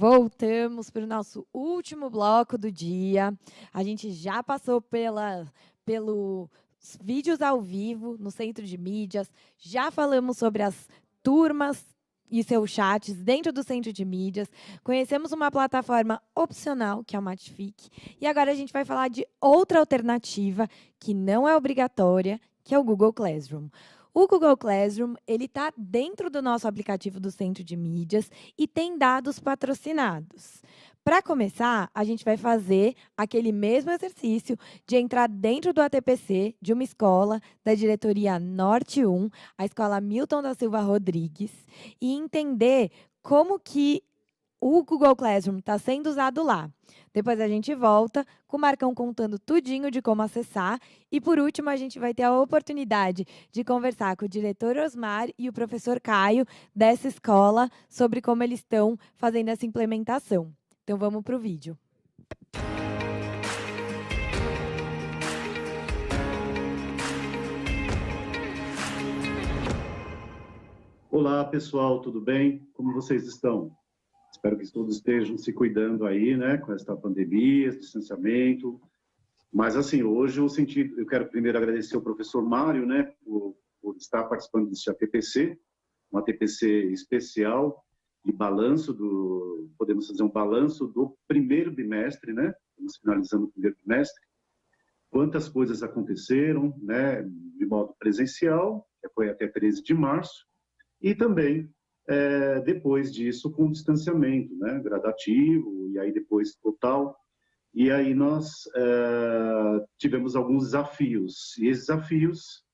Voltamos para o nosso último bloco do dia. A gente já passou pelos vídeos ao vivo no Centro de Mídias, já falamos sobre as turmas e seus chats dentro do Centro de Mídias, conhecemos uma plataforma opcional, que é o Matific, e agora a gente vai falar de outra alternativa, que não é obrigatória, que é o Google Classroom. O Google Classroom, ele está dentro do nosso aplicativo do Centro de Mídias e tem dados patrocinados. Para começar, a gente vai fazer aquele mesmo exercício de entrar dentro do ATPC de uma escola da diretoria Norte 1, a escola Milton da Silva Rodrigues, e entender como que o Google Classroom está sendo usado lá. Depois a gente volta com o Marcão contando tudinho de como acessar. E, por último, a gente vai ter a oportunidade de conversar com o diretor Osmar e o professor Caio dessa escola sobre como eles estão fazendo essa implementação. Então, vamos para o vídeo. Olá, pessoal, tudo bem? Como vocês estão? Espero que todos estejam se cuidando aí, né, com esta pandemia, esse distanciamento. Mas, assim, hoje eu quero primeiro agradecer ao professor Mário, né, por estar participando desse ATPC, um ATPC especial de balanço podemos fazer um balanço do primeiro bimestre, né, estamos finalizando o primeiro bimestre. Quantas coisas aconteceram, né, de modo presencial, que foi até 13 de março, e também depois disso com distanciamento, né, gradativo, e aí depois total. E aí nós tivemos alguns desafios, e esses desafios,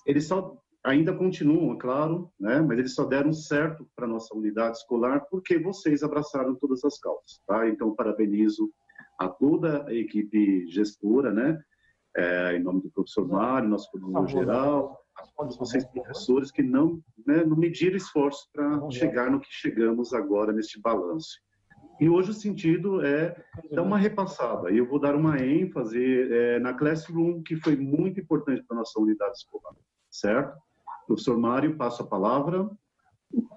eles só ainda continuam, é claro, né, mas eles só deram certo para a nossa unidade escolar porque vocês abraçaram todas as causas, tá? Então, parabenizo a toda a equipe gestora, né, em nome do professor Mário, nosso coordenador geral, a todos vocês professores que não mediram esforços para chegar no que chegamos agora neste balanço. E hoje o sentido é dar uma repassada, e eu vou dar uma ênfase na Classroom, que foi muito importante para a nossa unidade escolar, certo? Professor Mário, passo a palavra.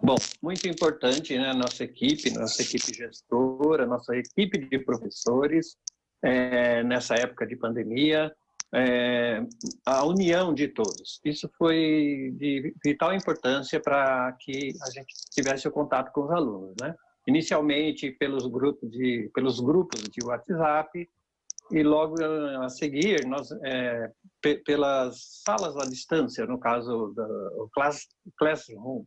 Bom, muito importante, né, nossa equipe gestora, nossa equipe de professores, nessa época de pandemia, a união de todos. Isso foi de vital importância para que a gente tivesse o contato com os alunos, né? Inicialmente pelos grupos de WhatsApp, e logo a seguir nós pelas salas à distância, no caso do Classroom,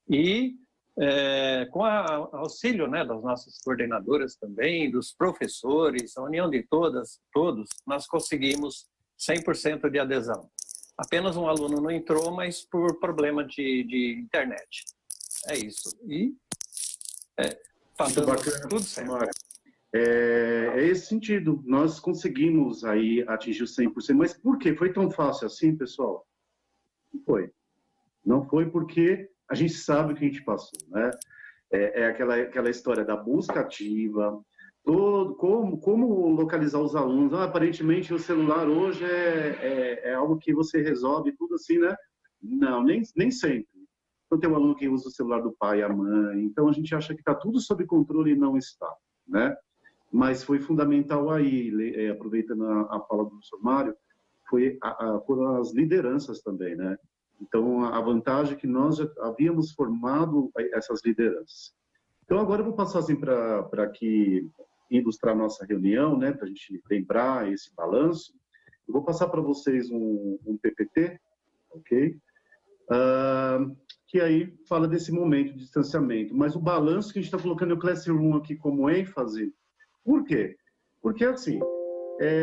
e com o auxílio, né, das nossas coordenadoras também, dos professores, a união de todos, nós conseguimos 100% de adesão. Apenas um aluno não entrou, mas por problema de internet. É isso. E tá muito bacana, tudo certo. Mário. É esse sentido, nós conseguimos aí atingir os 100%, mas por que foi tão fácil assim, pessoal? Não foi. Não foi porque a gente sabe o que a gente passou, né? Aquela história da busca ativa, como localizar os alunos. Aparentemente o celular hoje é algo que você resolve tudo assim, né? Não, nem sempre. Então tem um aluno que usa o celular do pai e a mãe, então a gente acha que está tudo sob controle e não está, né? Mas foi fundamental aí, aproveitando a fala do professor Mário, foram as lideranças também, né? Então, a vantagem é que nós já havíamos formado essas lideranças. Então, agora eu vou passar assim para aqui ilustrar a nossa reunião, né, para a gente lembrar esse balanço. Eu vou passar para vocês um PPT, ok? Que aí fala desse momento de distanciamento. Mas o balanço que a gente está colocando no Classroom aqui como ênfase, por quê? Porque, assim,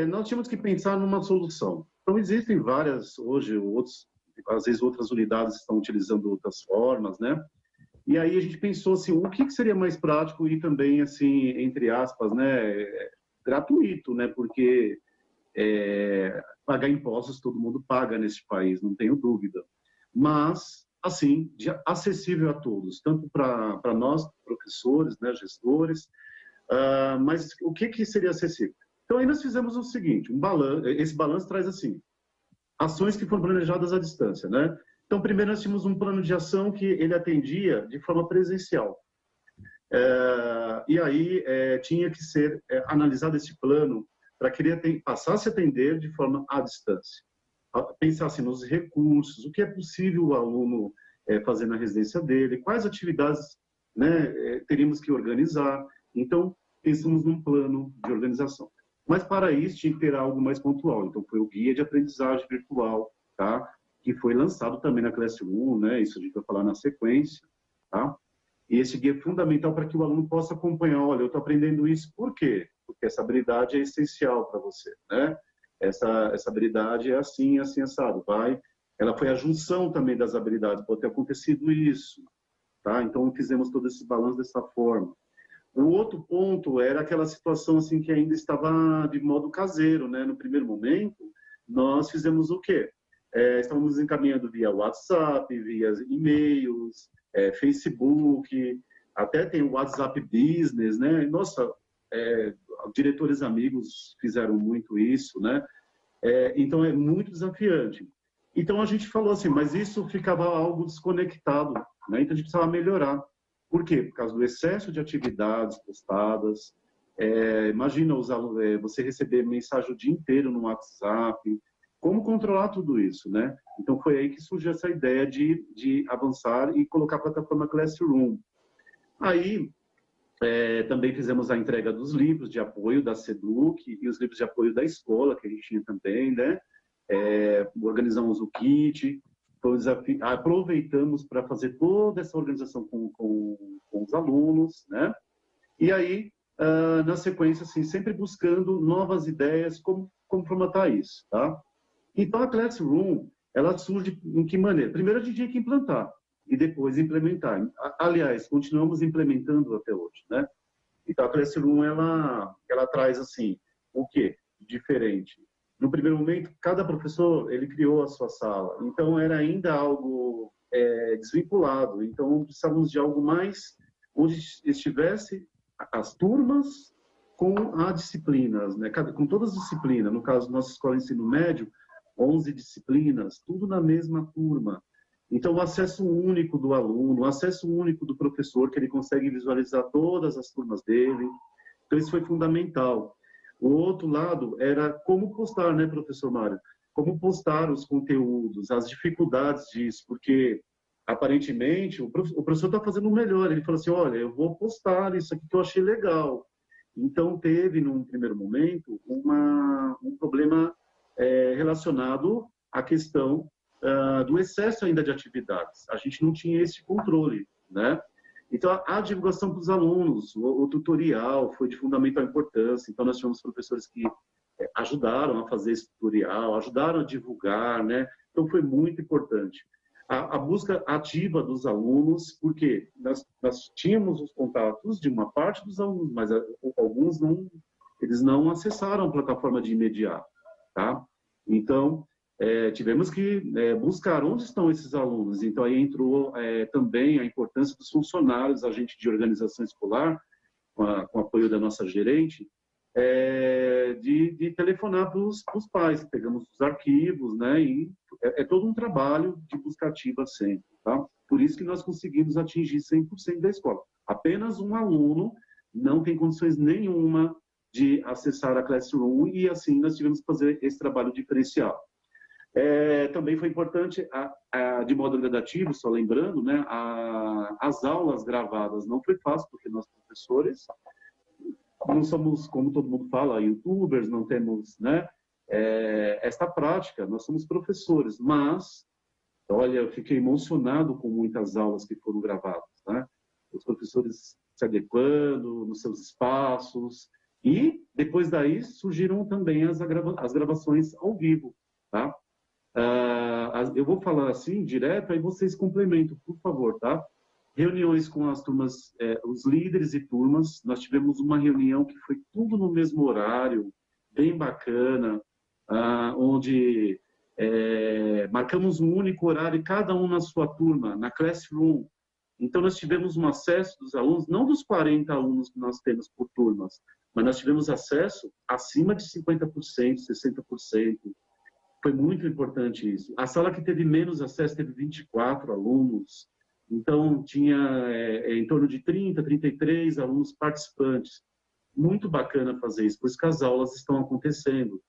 nós tínhamos que pensar numa solução. Então, existem várias, hoje, às vezes outras unidades estão utilizando outras formas, né? E aí a gente pensou assim, o que seria mais prático e também, assim, entre aspas, né, gratuito, né? Porque pagar impostos todo mundo paga nesse país, não tenho dúvida. Mas, assim, acessível a todos, tanto para nós, professores, né, gestores, mas o que seria acessível? Então, aí nós fizemos o seguinte, esse balanço traz assim, ações que foram planejadas à distância, né? Então, primeiro nós tínhamos um plano de ação que ele atendia de forma presencial. E aí tinha que ser analisado esse plano para que ele passasse a atender de forma à distância. Pensasse nos recursos, o que é possível o aluno fazer na residência dele, quais atividades, né, teríamos que organizar. Então, pensamos num plano de organização. Mas, para isso, tinha que ter algo mais pontual. Então, foi o Guia de Aprendizagem Virtual, tá? Que foi lançado também na Classroom, né? Isso a gente vai falar na sequência, tá? E esse guia é fundamental para que o aluno possa acompanhar. Olha, eu estou aprendendo isso, por quê? Porque essa habilidade é essencial para você, né? Essa habilidade é assim, assim, assado. Ela foi a junção também das habilidades, pode ter acontecido isso, tá? Então, fizemos todo esse balanço dessa forma. O outro ponto era aquela situação assim que ainda estava de modo caseiro, né? No primeiro momento, nós fizemos o quê? Estávamos encaminhando via WhatsApp, via e-mails, Facebook, até tem o WhatsApp Business, né? Nossa, diretores amigos fizeram muito isso, né? Então, é muito desafiante. Então, a gente falou assim, mas isso ficava algo desconectado, né? Então, a gente precisava melhorar. Por quê? Por causa do excesso de atividades postadas. Imagina você receber mensagem o dia inteiro no WhatsApp. Como controlar tudo isso, né? Então, foi aí que surgiu essa ideia de avançar e colocar a plataforma Classroom. Aí, também fizemos a entrega dos livros de apoio da SEDUC e os livros de apoio da escola, que a gente tinha também, né? Organizamos o kit, foi um desafio, aproveitamos para fazer toda essa organização com os alunos, né? E aí, na sequência, assim, sempre buscando novas ideias, como formatar isso, tá? Então, a Classroom, ela surge em que maneira? Primeiro, a gente tinha que implantar e depois implementar. Aliás, continuamos implementando até hoje, né? Então, a Classroom, ela traz, assim, o quê? Diferente. No primeiro momento, cada professor, ele criou a sua sala. Então, era ainda algo desvinculado. Então, precisávamos de algo mais onde estivesse as turmas com as disciplinas, né? Com todas as disciplinas. No caso, nossa escola de ensino médio, 11 disciplinas, tudo na mesma turma. Então, o acesso único do aluno, o acesso único do professor, que ele consegue visualizar todas as turmas dele. Então, isso foi fundamental. O outro lado era como postar, né, professor Mário? Como postar os conteúdos, as dificuldades disso, porque, aparentemente, o professor está fazendo o melhor. Ele fala assim, olha, eu vou postar isso aqui que eu achei legal. Então, teve, num primeiro momento, um problema relacionado à questão do excesso ainda de atividades. A gente não tinha esse controle, né? Então, a divulgação para os alunos, o tutorial foi de fundamental importância. Então, nós tivemos professores que ajudaram a fazer esse tutorial, ajudaram a divulgar, né? Então, foi muito importante. A busca ativa dos alunos, porque nós tínhamos os contatos de uma parte dos alunos, mas alguns eles não acessaram a plataforma de imediato, tá? Então, tivemos que buscar onde estão esses alunos. Então, aí entrou também a importância dos funcionários, agente de organização escolar, com o apoio da nossa gerente, de telefonar para os pais. Pegamos os arquivos, né? E é todo um trabalho de busca ativa sempre, tá? Por isso que nós conseguimos atingir 100% da escola. Apenas um aluno não tem condições nenhuma de acessar a Classroom e, assim, nós tivemos que fazer esse trabalho diferencial. Também foi importante, de modo gradativo, só lembrando, né, as aulas gravadas não foi fácil, porque nós professores não somos, como todo mundo fala, youtubers, não temos, né, esta prática, nós somos professores, mas, olha, eu fiquei emocionado com muitas aulas que foram gravadas, né? Os professores se adequando nos seus espaços, e depois daí surgiram também as gravações ao vivo, tá? Eu vou falar assim, direto, aí vocês complementam, por favor, tá? Reuniões com as turmas, os líderes e turmas, nós tivemos uma reunião que foi tudo no mesmo horário, bem bacana, onde marcamos um único horário, cada um na sua turma, na Classroom. Então, nós tivemos um acesso dos alunos, não dos 40 alunos que nós temos por turmas, mas nós tivemos acesso acima de 50%, 60%. Foi muito importante isso. A sala que teve menos acesso teve 24 alunos. Então, tinha em torno de 30, 33 alunos participantes. Muito bacana fazer isso, pois que as aulas estão acontecendo.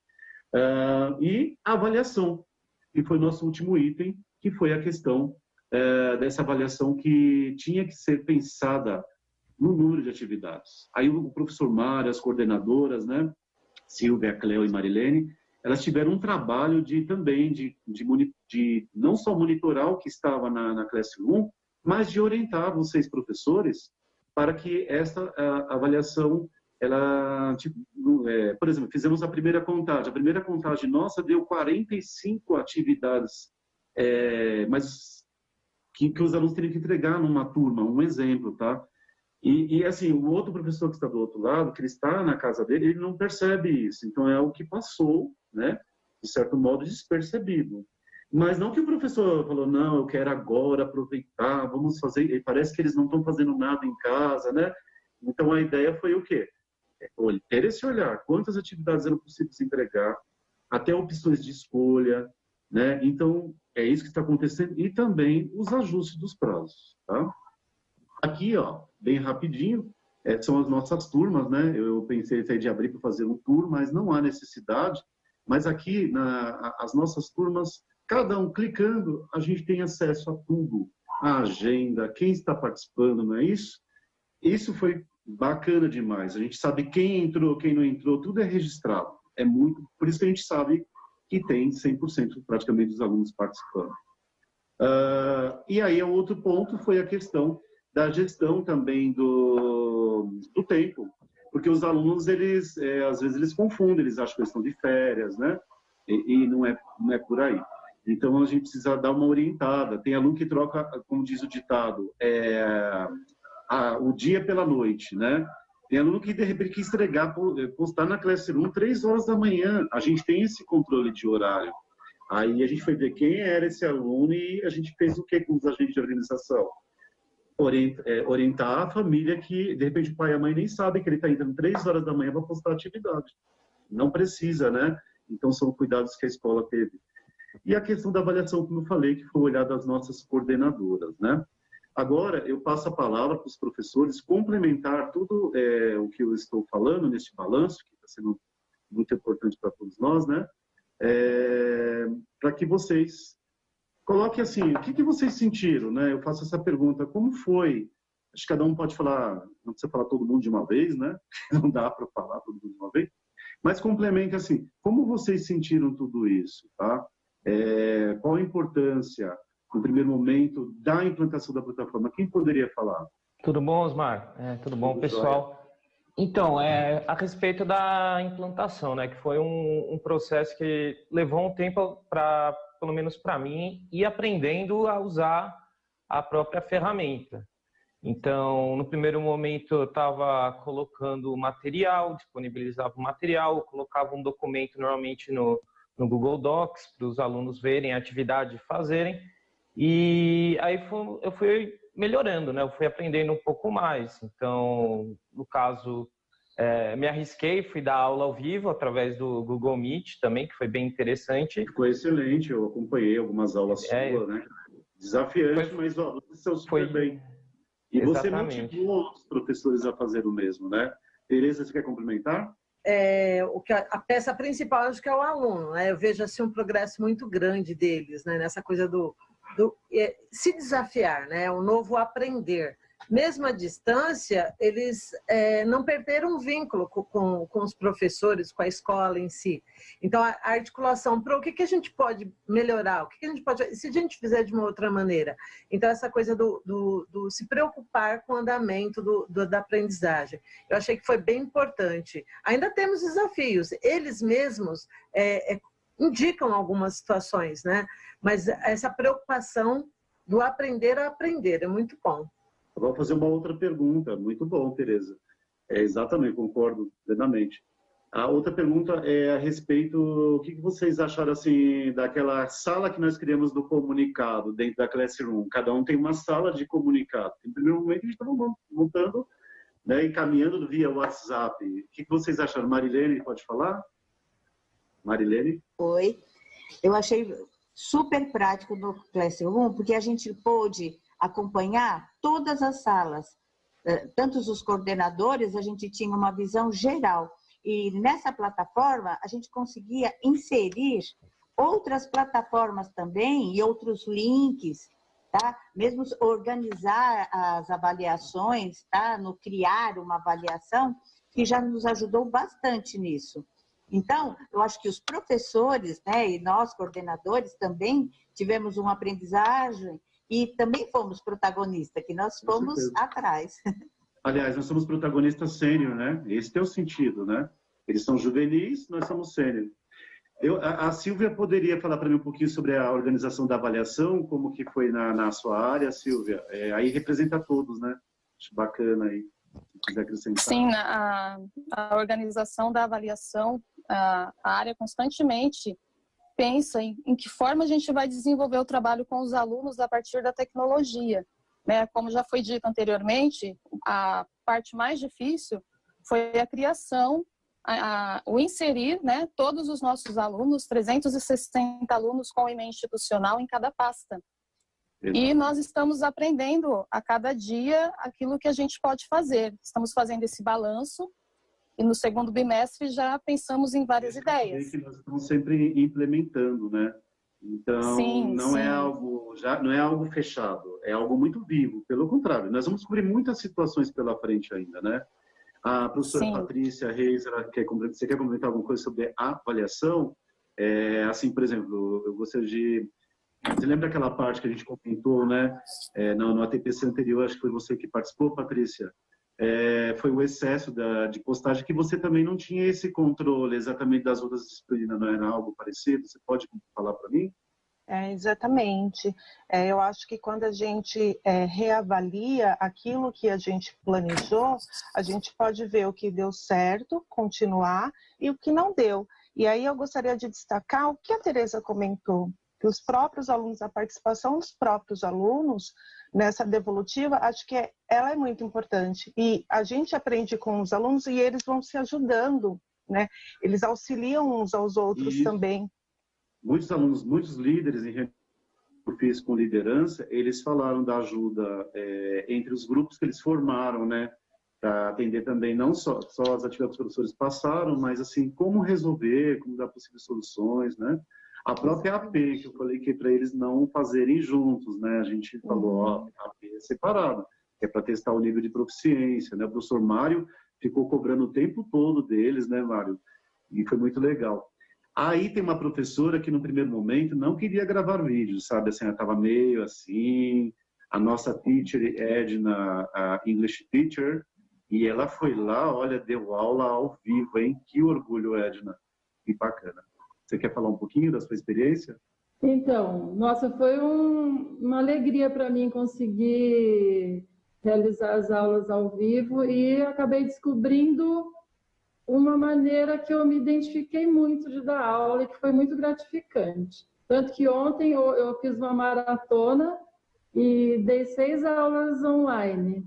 E a avaliação, que foi nosso último item, que foi a questão dessa avaliação que tinha que ser pensada no número de atividades. Aí o professor Mário, as coordenadoras, né, Silvia, Cleo e Marilene, elas tiveram um trabalho também de não só monitorar o que estava na Classroom, mas de orientar vocês, professores, para que essa avaliação, por exemplo, fizemos a primeira contagem nossa deu 45 atividades, mas que os alunos teriam que entregar numa turma, um exemplo, tá? E assim, o outro professor que está do outro lado, que ele está na casa dele, ele não percebe isso. Então, é o que passou, né? De certo modo, despercebido. Mas não que o professor falou, não, eu quero agora aproveitar, vamos fazer... E parece que eles não estão fazendo nada em casa, né? Então, a ideia foi o quê? Ter esse olhar, quantas atividades eram possíveis entregar, até opções de escolha, né? Então, é isso que está acontecendo. E também os ajustes dos prazos, tá? Aqui, ó, bem rapidinho, são as nossas turmas, né? Eu pensei até de abrir para fazer um tour, mas não há necessidade. Mas aqui, as nossas turmas, cada um clicando, a gente tem acesso a tudo. A agenda, quem está participando, não é isso? Isso foi bacana demais. A gente sabe quem entrou, quem não entrou, tudo é registrado. É muito, por isso que a gente sabe que tem 100% praticamente dos alunos participando. E aí, o outro ponto foi a questão da gestão também do tempo, porque os alunos, às vezes eles confundem, eles acham que eles estão de férias, né? E não é por aí. Então, a gente precisa dar uma orientada. Tem aluno que troca, como diz o ditado, o dia pela noite, né? Tem aluno que, de repente, quis postar na Classroom 3 horas da manhã. A gente tem esse controle de horário. Aí a gente foi ver quem era esse aluno e a gente fez o que com os agentes de organização? Orientar a família que, de repente, o pai e a mãe nem sabem que ele está entrando 3 horas da manhã para postar atividade. Não precisa, né? Então, são cuidados que a escola teve. E a questão da avaliação, como eu falei, que foi olhada das nossas coordenadoras, né? Agora, eu passo a palavra para os professores complementar tudo o que eu estou falando neste balanço, que está sendo muito importante para todos nós, né? Para que vocês coloquem assim, o que vocês sentiram, né? Eu faço essa pergunta, como foi? Acho que cada um pode falar, não precisa falar todo mundo de uma vez, né? Não dá para falar todo mundo de uma vez. Mas complementa assim, como vocês sentiram tudo isso, tá? Qual a importância, no primeiro momento, da implantação da plataforma? Quem poderia falar? Tudo bom, Osmar? Tudo bom, pessoal? Jóia. Então, a respeito da implantação, né, que foi um processo que levou um tempo pelo menos para mim, ir aprendendo a usar a própria ferramenta. Então, no primeiro momento, eu estava colocando material, disponibilizava o material, colocava um documento normalmente no Google Docs para os alunos verem a atividade e fazerem. E aí eu fui melhorando, né? Eu fui aprendendo um pouco mais. Então, no caso, me arrisquei, fui dar aula ao vivo através do Google Meet também, que foi bem interessante. Ficou excelente, eu acompanhei algumas aulas suas, né? Desafiante, mas você super bem. E exatamente. Você motivou os professores a fazer o mesmo, né? Tereza, você quer complementar? A peça principal, acho que é o aluno, né? Eu vejo assim um progresso muito grande deles, né? Nessa coisa do se desafiar, né? O novo aprender. Mesmo à distância, eles não perderam o vínculo com os professores, com a escola em si. Então, a articulação para o que a gente pode melhorar, o que a gente pode... Se a gente fizer de uma outra maneira. Então, essa coisa do se preocupar com o andamento da aprendizagem. Eu achei que foi bem importante. Ainda temos desafios. Eles mesmos indicam algumas situações, né? Mas essa preocupação do aprender a aprender é muito bom. Vou fazer uma outra pergunta. Muito bom, Tereza. Exatamente, concordo plenamente. A outra pergunta é a respeito, o que vocês acharam assim daquela sala que nós criamos do comunicado dentro da Classroom? Cada um tem uma sala de comunicado. No primeiro momento a gente estava montando, né, encaminhando via WhatsApp. O que vocês acharam? Marilene, pode falar? Marilene? Oi. Eu achei super prático no Classroom, porque a gente pôde acompanhar todas as salas. Tanto os coordenadores, a gente tinha uma visão geral. E nessa plataforma, a gente conseguia inserir outras plataformas também e outros links, tá? Mesmo organizar as avaliações, tá? No criar uma avaliação, que já nos ajudou bastante nisso. Então, eu acho que os professores, né, e nós, coordenadores, também tivemos uma aprendizagem e também fomos protagonistas, que nós fomos atrás. Aliás, nós somos protagonistas sênior, né? Esse é o sentido, né? Eles são juvenis, nós somos sênior. A Silvia poderia falar para mim um pouquinho sobre a organização da avaliação, como que foi na sua área, Silvia? Aí representa todos, né? Acho bacana aí, se quiser acrescentar. Sim, a organização da avaliação, a área constantemente pensa em que forma a gente vai desenvolver o trabalho com os alunos a partir da tecnologia. Né? Como já foi dito anteriormente, a parte mais difícil foi a criação, o inserir, né, todos os nossos alunos, 360 alunos com e-mail institucional em cada pasta. E nós estamos aprendendo a cada dia aquilo que a gente pode fazer. Estamos fazendo esse balanço e no segundo bimestre já pensamos em várias ideias. Que nós estamos sempre implementando, né? Então, sim, não é algo fechado, é algo muito vivo. Pelo contrário, nós vamos descobrir muitas situações pela frente ainda, né? A professora Patrícia Reis, você quer comentar alguma coisa sobre a avaliação? Assim, por exemplo, eu gostaria de... Você lembra aquela parte que a gente comentou, né? No ATPC anterior, acho que foi você que participou, Patrícia. Foi o excesso de postagem, que você também não tinha esse controle exatamente das outras disciplinas, não era algo parecido? Você pode falar para mim? Exatamente. Eu acho que quando a gente reavalia aquilo que a gente planejou, a gente pode ver o que deu certo, continuar, e o que não deu. E aí eu gostaria de destacar o que a Tereza comentou, que os próprios alunos, a participação dos próprios alunos nessa devolutiva, acho que ela é muito importante. E a gente aprende com os alunos e eles vão se ajudando, né? Eles auxiliam uns aos outros também. Muitos alunos, muitos líderes em reunião que eu fiz com liderança, eles falaram da ajuda entre os grupos que eles formaram, né? Para atender também não só as atividades que os professores passaram, mas assim, como resolver, como dar possíveis soluções, né? A própria AP, que eu falei que para eles não fazerem juntos, né? A gente falou, AP é separado, que é para testar o nível de proficiência, né? O professor Mário ficou cobrando o tempo todo deles, né, Mário? E foi muito legal. Aí tem uma professora que no primeiro momento não queria gravar vídeos, sabe? Assim, ela estava meio assim, a nossa teacher, Edna, a English teacher, e ela foi lá, olha, deu aula ao vivo, hein? Que orgulho, Edna. Que bacana. Você quer falar um pouquinho da sua experiência? Então, nossa, foi uma alegria para mim conseguir realizar as aulas ao vivo e acabei descobrindo uma maneira que eu me identifiquei muito de dar aula e que foi muito gratificante. Tanto que ontem eu fiz uma maratona e dei 6 aulas online.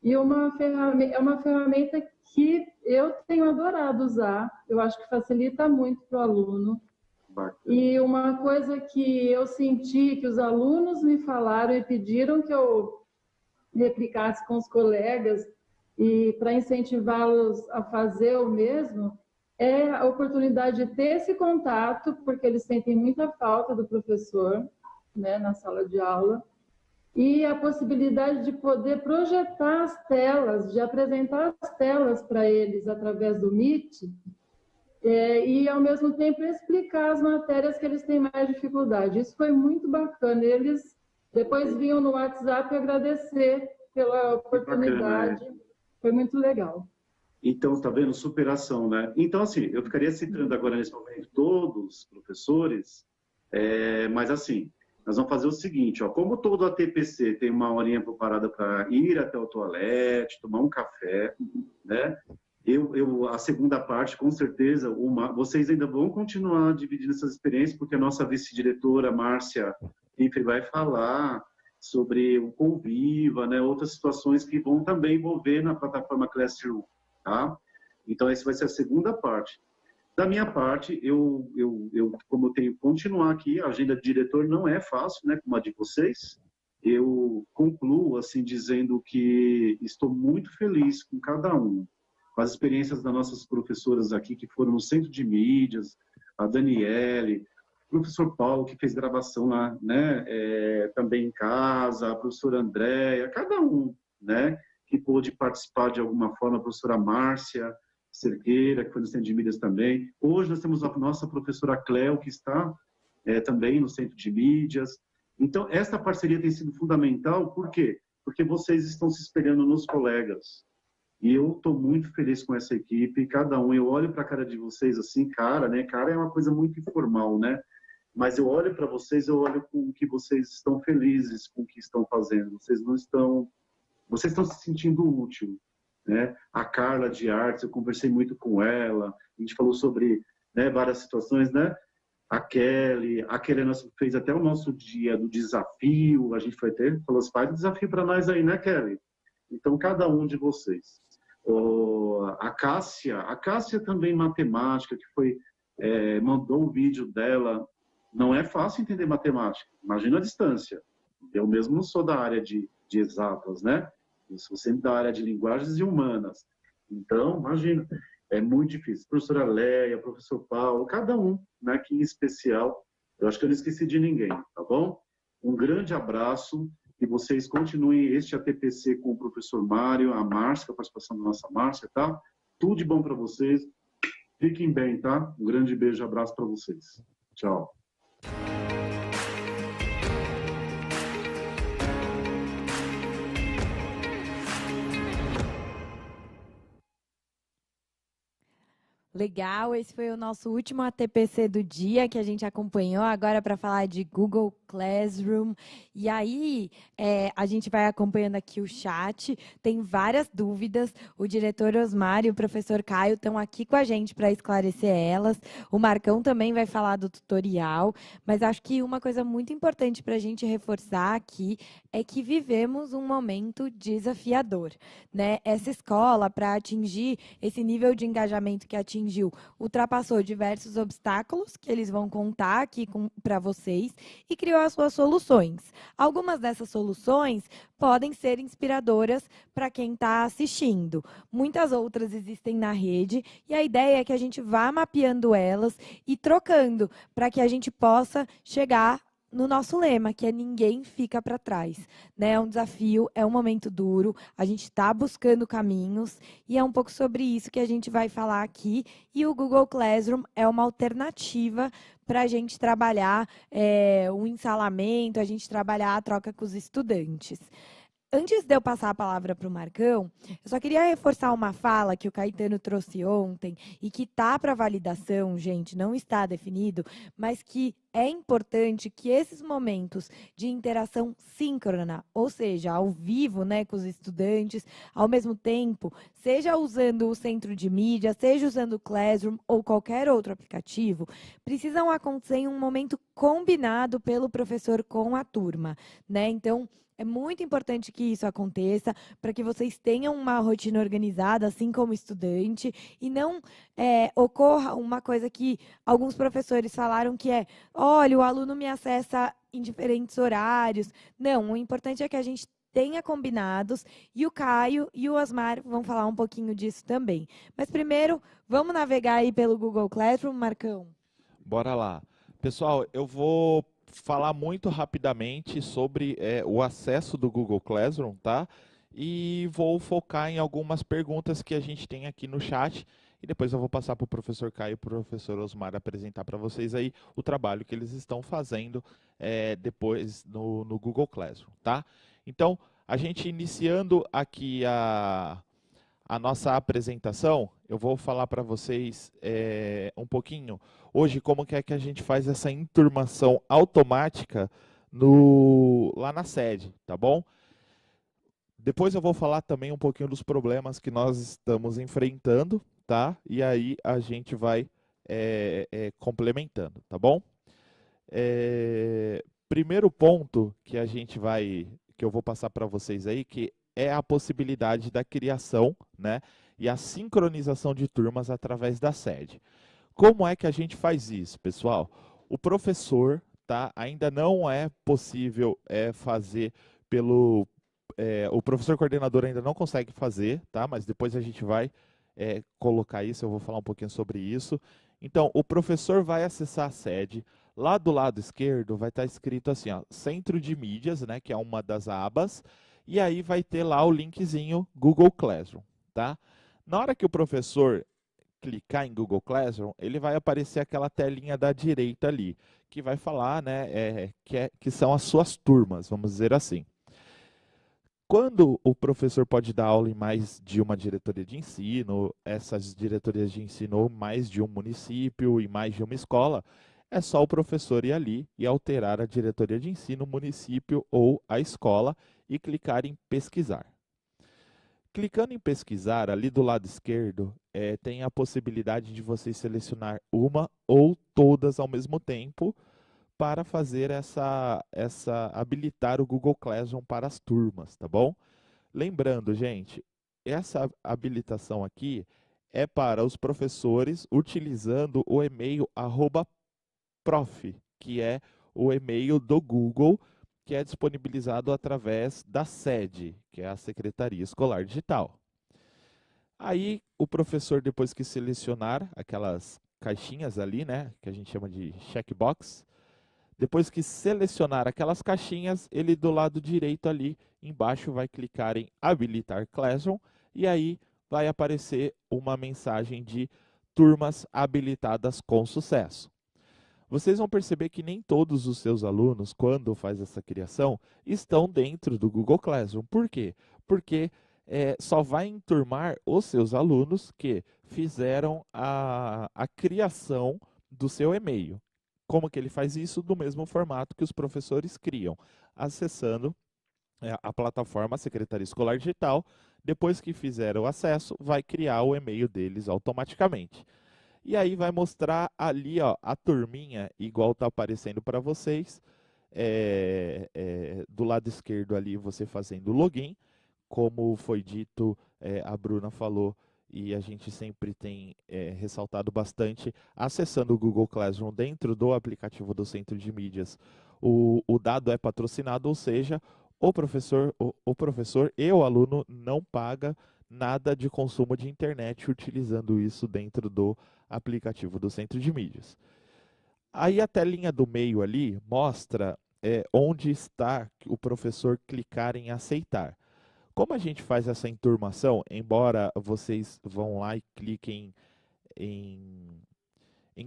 E é uma ferramenta que eu tenho adorado usar. Eu acho que facilita muito para o aluno. Bacana. E uma coisa que eu senti, que os alunos me falaram e pediram que eu replicasse com os colegas, e para incentivá-los a fazer o mesmo, é a oportunidade de ter esse contato, porque eles sentem muita falta do professor, né, na sala de aula, e a possibilidade de poder projetar as telas, de apresentar as telas para eles através do Meet, e ao mesmo tempo explicar as matérias que eles têm mais dificuldade. Isso foi muito bacana. Eles depois vinham no WhatsApp agradecer pela oportunidade. Bacana, né? Foi muito legal. Então, tá vendo? Superação, né? Então, assim, eu ficaria citando agora nesse momento todos os professores, mas assim, nós vamos fazer o seguinte, ó, como todo ATPC tem uma horinha preparada para ir até o toalete, tomar um café, né? A segunda parte, com certeza, vocês ainda vão continuar dividindo essas experiências, porque a nossa vice-diretora, Márcia Pifre, vai falar sobre o Conviva, né? Outras situações que vão também envolver na plataforma Classroom, tá? Então, essa vai ser a segunda parte. Da minha parte, como eu tenho que continuar aqui, a agenda de diretor não é fácil, né? Como a de vocês. eu concluo assim dizendo que estou muito feliz com cada um, com as experiências das nossas professoras aqui que foram no Centro de Mídias, a Daniele, o professor Paulo que fez gravação lá, né, também em casa, a professora Andréia, cada um, né, que pôde participar de alguma forma, a professora Márcia Cerqueira, que foi no Centro de Mídias também. Hoje nós temos a nossa professora Cléo, que está também no Centro de Mídias. Então, essa parceria tem sido fundamental, por quê? Porque vocês estão se espelhando nos colegas. E eu estou muito feliz com essa equipe, cada um, eu olho para a cara de vocês assim, cara, né? Cara é uma coisa muito informal, né? Mas eu olho para vocês, eu olho com que vocês estão felizes com o que estão fazendo. Vocês estão se sentindo útil, né? A Carla de Artes, eu conversei muito com ela, a gente falou sobre, né, várias situações, né? A Kelly fez até o nosso dia do desafio, a gente foi ter, falou assim, faz um desafio para nós aí, né, Kelly? Então, cada um de vocês. A Cássia também matemática, que foi, mandou um vídeo dela. Não é fácil entender matemática, imagina a distância. Eu mesmo não sou da área de exatas, né? Eu sou sempre da área de linguagens e humanas. Então, imagina, é muito difícil. Professora Leia, professor Paulo, cada um, né, aqui em especial. Eu acho que eu não esqueci de ninguém, tá bom? Um grande abraço e vocês continuem este ATPC com o professor Mário, a Márcia, a participação da nossa Márcia, tá? Tudo de bom para vocês. Fiquem bem, tá? Um grande beijo e abraço para vocês. Tchau. Legal, esse foi o nosso último ATPC do dia que a gente acompanhou, agora para falar de Google Classroom. E aí, a gente vai acompanhando aqui o chat, tem várias dúvidas, o diretor Osmar e o professor Caio estão aqui com a gente para esclarecer elas, o Marcão também vai falar do tutorial, mas acho que uma coisa muito importante para a gente reforçar aqui é que vivemos um momento desafiador, né? Essa escola, para atingir esse nível de engajamento que atingiu, ultrapassou diversos obstáculos que eles vão contar aqui para vocês e criou as suas soluções. Algumas dessas soluções podem ser inspiradoras para quem está assistindo. Muitas outras existem na rede e a ideia é que a gente vá mapeando elas e trocando para que a gente possa chegar no nosso lema, que é ninguém fica para trás, né? É um desafio, é um momento duro, a gente está buscando caminhos e é um pouco sobre isso que a gente vai falar aqui. E o Google Classroom é uma alternativa para a gente trabalhar o ensalamento, a gente trabalhar a troca com os estudantes. Antes de eu passar a palavra para o Marcão, eu só queria reforçar uma fala que o Caetano trouxe ontem e que está para validação, gente, não está definido, mas que é importante que esses momentos de interação síncrona, ou seja, ao vivo, né, com os estudantes, ao mesmo tempo, seja usando o centro de mídia, seja usando o Classroom ou qualquer outro aplicativo, precisam acontecer em um momento combinado pelo professor com a turma, né? Então, é muito importante que isso aconteça para que vocês tenham uma rotina organizada, assim como estudante, e não ocorra uma coisa que alguns professores falaram que é, olha, o aluno me acessa em diferentes horários. Não, o importante é que a gente tenha combinados, e o Caio e o Osmar vão falar um pouquinho disso também. Mas primeiro, vamos navegar aí pelo Google Classroom, Marcão? Bora lá. Pessoal, eu vou falar muito rapidamente sobre o acesso do Google Classroom, tá? E vou focar em algumas perguntas que a gente tem aqui no chat e depois eu vou passar para o professor Caio e o professor Osmar apresentar para vocês aí o trabalho que eles estão fazendo depois no Google Classroom, tá? Então, a gente iniciando aqui a nossa apresentação, eu vou falar para vocês um pouquinho hoje como que é que a gente faz essa enturmação automática lá na sede, tá bom? Depois eu vou falar também um pouquinho dos problemas que nós estamos enfrentando, tá? E aí a gente vai complementando, tá bom? Primeiro ponto que eu vou passar para vocês aí, que é a possibilidade da criação, né, e a sincronização de turmas através da sede. Como é que a gente faz isso, pessoal? O professor, tá, ainda não é possível fazer o professor coordenador ainda não consegue fazer, tá? Mas depois a gente vai colocar isso, eu vou falar um pouquinho sobre isso. Então, o professor vai acessar a sede. Lá do lado esquerdo vai estar escrito assim, ó, Centro de Mídias, né, que é uma das abas, e aí vai ter lá o linkzinho Google Classroom, tá? Na hora que o professor clicar em Google Classroom, ele vai aparecer aquela telinha da direita ali, que vai falar, né, que são as suas turmas, vamos dizer assim. Quando o professor pode dar aula em mais de uma diretoria de ensino, essas diretorias de ensino mais de um município e mais de uma escola, é só o professor ir ali e alterar a diretoria de ensino, município ou a escola e clicar em pesquisar. Clicando em pesquisar, ali do lado esquerdo, tem a possibilidade de você selecionar uma ou todas ao mesmo tempo para fazer habilitar o Google Classroom para as turmas, tá bom? Lembrando, gente, essa habilitação aqui é para os professores utilizando o e-mail @prof, que é o e-mail do Google, que é disponibilizado através da SED, que é a Secretaria Escolar Digital. Aí, o professor, depois que selecionar aquelas caixinhas ali, né, que a gente chama de checkbox, depois que selecionar aquelas caixinhas, ele do lado direito ali embaixo vai clicar em habilitar Classroom e aí vai aparecer uma mensagem de turmas habilitadas com sucesso. Vocês vão perceber que nem todos os seus alunos, quando faz essa criação, estão dentro do Google Classroom. Por quê? Porque só vai enturmar os seus alunos que fizeram a criação do seu e-mail. Como que ele faz isso? Do mesmo formato que os professores criam, acessando a plataforma Secretaria Escolar Digital. Depois que fizer o acesso, vai criar o e-mail deles automaticamente. E aí vai mostrar ali, ó, a turminha, igual está aparecendo para vocês. Do lado esquerdo ali, você fazendo o login. Como foi dito, a Bruna falou, e a gente sempre tem ressaltado bastante, acessando o Google Classroom dentro do aplicativo do Centro de Mídias, o dado é patrocinado, ou seja, o professor e o aluno não paga nada de consumo de internet utilizando isso dentro do aplicativo do Centro de Mídias. Aí a telinha do meio ali mostra onde está o professor clicar em aceitar. Como a gente faz essa enturmação, embora vocês vão lá e cliquem em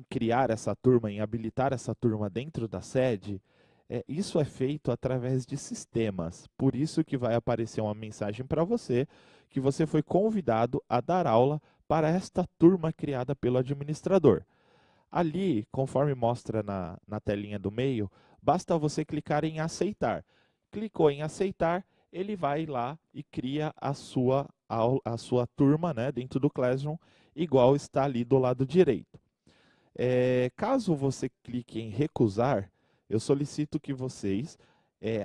criar essa turma, em habilitar essa turma dentro da sede, isso é feito através de sistemas. Por isso que vai aparecer uma mensagem para você que você foi convidado a dar aula para esta turma criada pelo administrador. Ali, conforme mostra na telinha do meio, basta você clicar em aceitar. Clicou em aceitar, ele vai lá e cria a sua turma, né, dentro do Classroom, igual está ali do lado direito. Caso você clique em recusar, eu solicito que vocês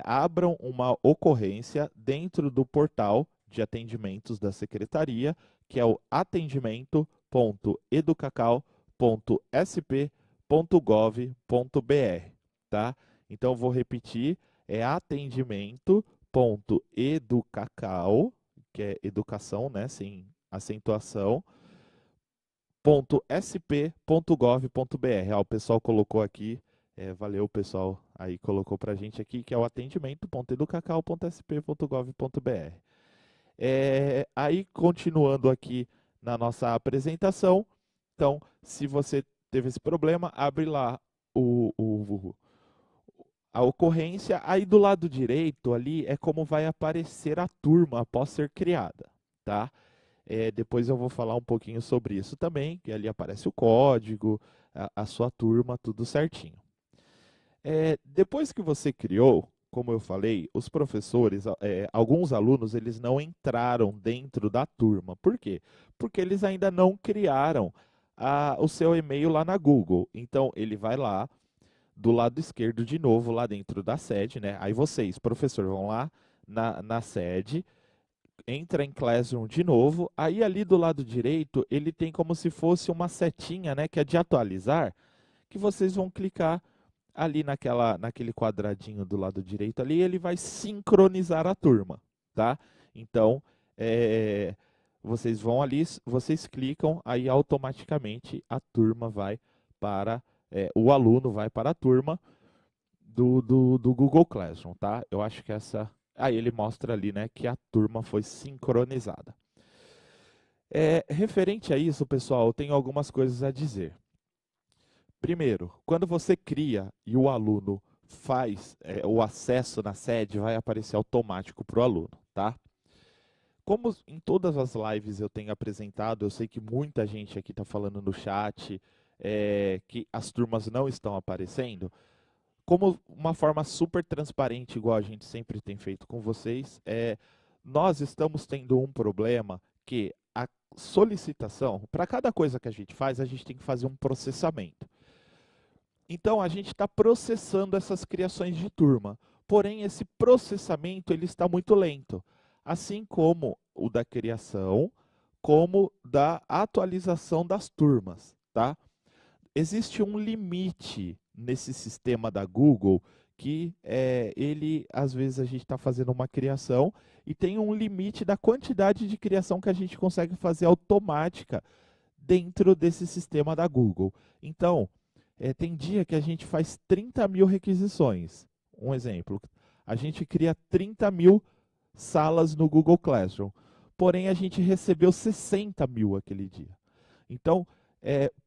abram uma ocorrência dentro do portal de atendimentos da Secretaria, que é o atendimento.educacau.sp.gov.br, tá? Então, vou repetir, atendimento.educacau, que é educação, né, sem acentuação, .sp.gov.br. O pessoal colocou aqui, valeu o pessoal aí colocou para a gente aqui, que é o atendimento.educacau.sp.gov.br. Aí, continuando aqui na nossa apresentação, então, se você teve esse problema, abre lá a ocorrência, aí do lado direito ali é como vai aparecer a turma após ser criada, tá? Depois eu vou falar um pouquinho sobre isso também, que ali aparece o código, a sua turma, tudo certinho. Depois que você criou, como eu falei, os professores, alguns alunos, eles não entraram dentro da turma. Por quê? Porque eles ainda não criaram o seu e-mail lá na Google. Então, ele vai lá, do lado esquerdo de novo, lá dentro da sede, né? Aí vocês, professor, vão lá na sede, entra em Classroom de novo, aí ali do lado direito, ele tem como se fosse uma setinha, né, que é de atualizar, que vocês vão clicar ali naquele quadradinho do lado direito ali, ele vai sincronizar a turma, tá? Então, vocês vão ali, vocês clicam, aí automaticamente a turma vai para, o aluno vai para a turma do Google Classroom, tá? Eu acho que essa... Aí ele mostra ali, né, que a turma foi sincronizada. Referente a isso, pessoal, eu tenho algumas coisas a dizer. Primeiro, quando você cria e o aluno faz o acesso na sede, vai aparecer automático para o aluno, tá? Como em todas as lives eu tenho apresentado, eu sei que muita gente aqui está falando no chat que as turmas não estão aparecendo. Como uma forma super transparente, igual a gente sempre tem feito com vocês, nós estamos tendo um problema que a solicitação, para cada coisa que a gente faz, a gente tem que fazer um processamento. Então, a gente está processando essas criações de turma. Porém, esse processamento ele está muito lento. Assim como o da criação, como da atualização das turmas, tá? Existe um limite nesse sistema da Google que às vezes a gente está fazendo uma criação e tem um limite da quantidade de criação que a gente consegue fazer automática dentro desse sistema da Google. Então, tem dia que a gente faz 30 mil requisições. Um exemplo, a gente cria 30 mil salas no Google Classroom, porém a gente recebeu 60 mil aquele dia. Então,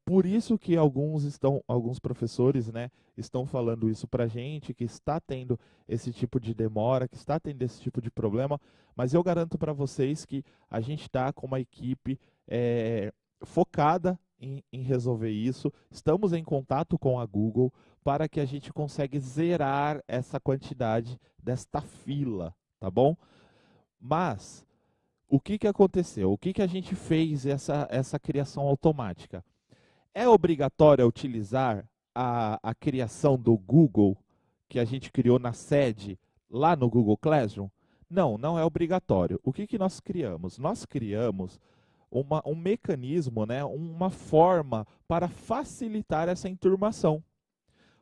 por isso que alguns professores, né, estão falando isso para a gente, que está tendo esse tipo de demora, que está tendo esse tipo de problema, mas eu garanto para vocês que a gente está com uma equipe focada em resolver isso. Estamos em contato com a Google para que a gente consiga zerar essa quantidade desta fila, tá bom? Mas o que aconteceu? O que a gente fez essa criação automática? É obrigatório utilizar a criação do Google que a gente criou na sede lá no Google Classroom? Não, não é obrigatório. O que nós criamos? Nós criamos um mecanismo, né, uma forma para facilitar essa enturmação.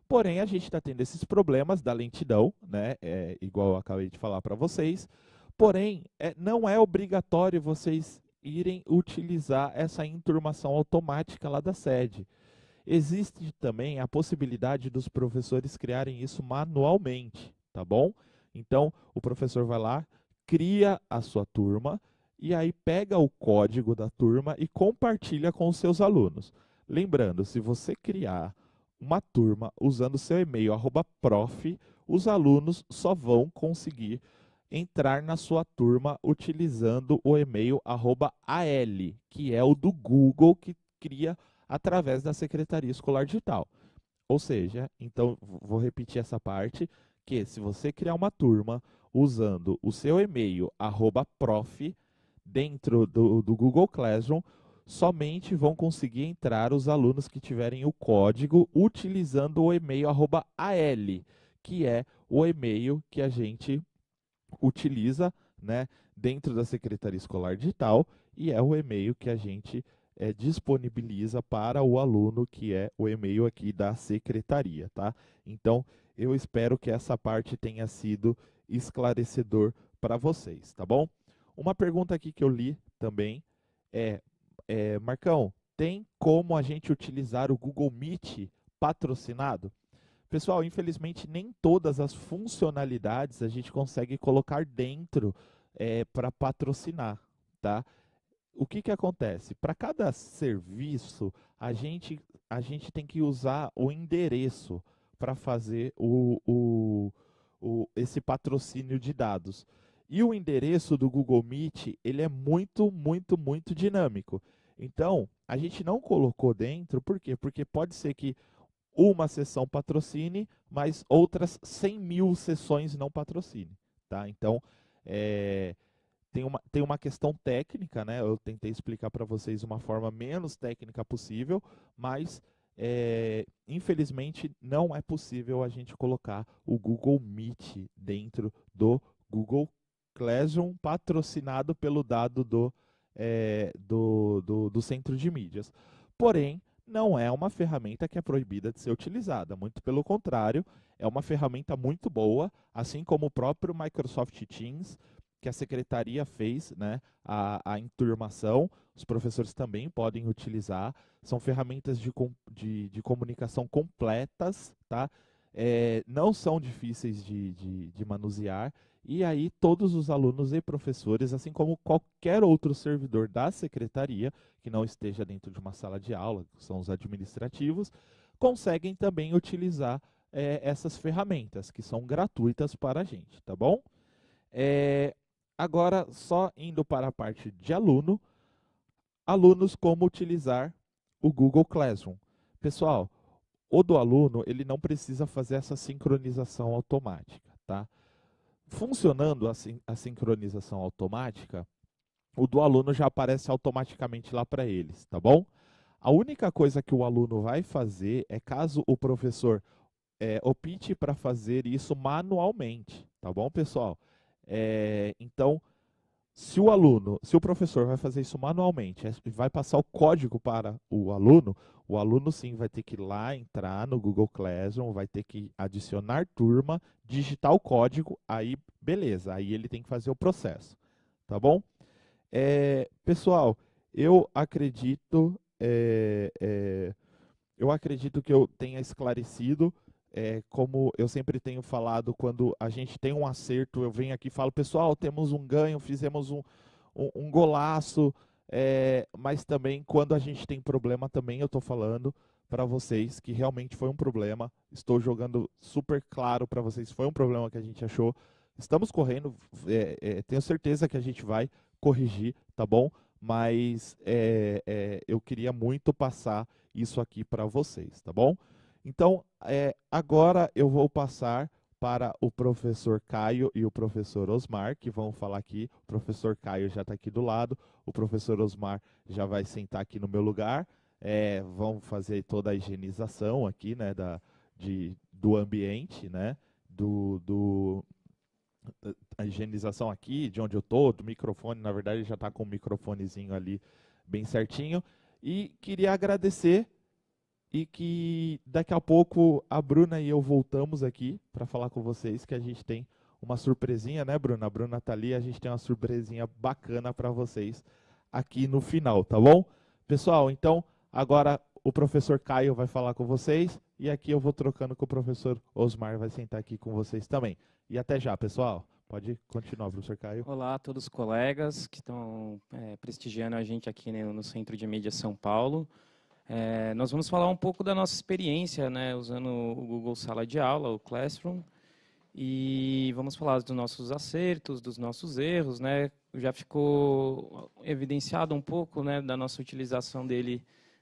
Porém, a gente está tendo esses problemas da lentidão, né, igual eu acabei de falar para vocês. Porém, não é obrigatório vocês irem utilizar essa enturmação automática lá da sede. Existe também a possibilidade dos professores criarem isso manualmente, tá bom? Então, o professor vai lá, cria a sua turma, e aí pega o código da turma e compartilha com os seus alunos. Lembrando, se você criar uma turma usando seu e-mail @prof, os alunos só vão conseguir entrar na sua turma utilizando o e-mail @al, que é o do Google que cria através da Secretaria Escolar Digital. Ou seja, então vou repetir essa parte, que se você criar uma turma usando o seu e-mail @prof, dentro do Google Classroom, somente vão conseguir entrar os alunos que tiverem o código utilizando o e-mail @al, que é o e-mail que a gente utiliza, né, dentro da Secretaria Escolar Digital, e é o e-mail que a gente disponibiliza para o aluno, que é o e-mail aqui da secretaria, tá? Então, eu espero que essa parte tenha sido esclarecedor para vocês, tá bom? Uma pergunta aqui que eu li também Marcão, tem como a gente utilizar o Google Meet patrocinado? Pessoal, infelizmente nem todas as funcionalidades a gente consegue colocar dentro para patrocinar, tá? O que acontece? Para cada serviço, a gente tem que usar o endereço para fazer esse patrocínio de dados. E o endereço do Google Meet, ele é muito, muito, muito dinâmico. Então, a gente não colocou dentro, por quê? Porque pode ser que uma sessão patrocine, mas outras 100 mil sessões não patrocine, tá? Então, tem uma questão técnica, né? Eu tentei explicar para vocês uma forma menos técnica possível, mas infelizmente não é possível a gente colocar o Google Meet dentro do Google Classroom patrocinado pelo dado do Centro de Mídias. Porém, não é uma ferramenta que é proibida de ser utilizada. Muito pelo contrário, é uma ferramenta muito boa, assim como o próprio Microsoft Teams, que a secretaria fez, né, a enturmação, os professores também podem utilizar. São ferramentas de comunicação completas, tá? Não são difíceis de manusear. E aí todos os alunos e professores, assim como qualquer outro servidor da secretaria, que não esteja dentro de uma sala de aula, que são os administrativos, conseguem também utilizar essas ferramentas, que são gratuitas para a gente, tá bom? Agora, só indo para a parte de alunos, como utilizar o Google Classroom. Pessoal, o do aluno, ele não precisa fazer essa sincronização automática, tá? Funcionando a sincronização automática, o do aluno já aparece automaticamente lá para eles, tá bom? A única coisa que o aluno vai fazer é caso o professor opte para fazer isso manualmente, tá bom, pessoal? Então, se o professor vai fazer isso manualmente, vai passar o código para o aluno sim vai ter que ir lá, entrar no Google Classroom, vai ter que adicionar turma, digitar o código, aí beleza, aí ele tem que fazer o processo, tá bom? Pessoal, eu acredito que eu tenha esclarecido. Como eu sempre tenho falado, quando a gente tem um acerto, eu venho aqui e falo, pessoal, temos um ganho, fizemos um golaço, mas também quando a gente tem problema também eu estou falando para vocês que realmente foi um problema, estou jogando super claro para vocês, foi um problema que a gente achou, estamos correndo, tenho certeza que a gente vai corrigir, tá bom? Mas eu queria muito passar isso aqui para vocês, tá bom? Então, agora eu vou passar para o professor Caio e o professor Osmar, que vão falar aqui. O professor Caio já está aqui do lado, o professor Osmar já vai sentar aqui no meu lugar. Vão fazer toda a higienização aqui, né, do ambiente, né, a higienização aqui, de onde eu estou, do microfone. Na verdade, já está com o microfonezinho ali bem certinho. E queria agradecer. E que daqui a pouco a Bruna e eu voltamos aqui para falar com vocês, que a gente tem uma surpresinha, né, Bruna? A Bruna tá ali, a gente tem uma surpresinha bacana para vocês aqui no final, tá bom? Pessoal, então agora o professor Caio vai falar com vocês e aqui eu vou trocando com o professor Osmar, vai sentar aqui com vocês também. E até já, pessoal. Pode continuar, professor Caio. Olá a todos os colegas que estão prestigiando a gente aqui, né, no Centro de Mídia São Paulo. Nós vamos falar um pouco da nossa experiência, né, usando o Google Sala de Aula, o Classroom, e vamos falar dos nossos acertos, dos nossos erros, né? Já ficou evidenciado um pouco, né, da nossa utilização dele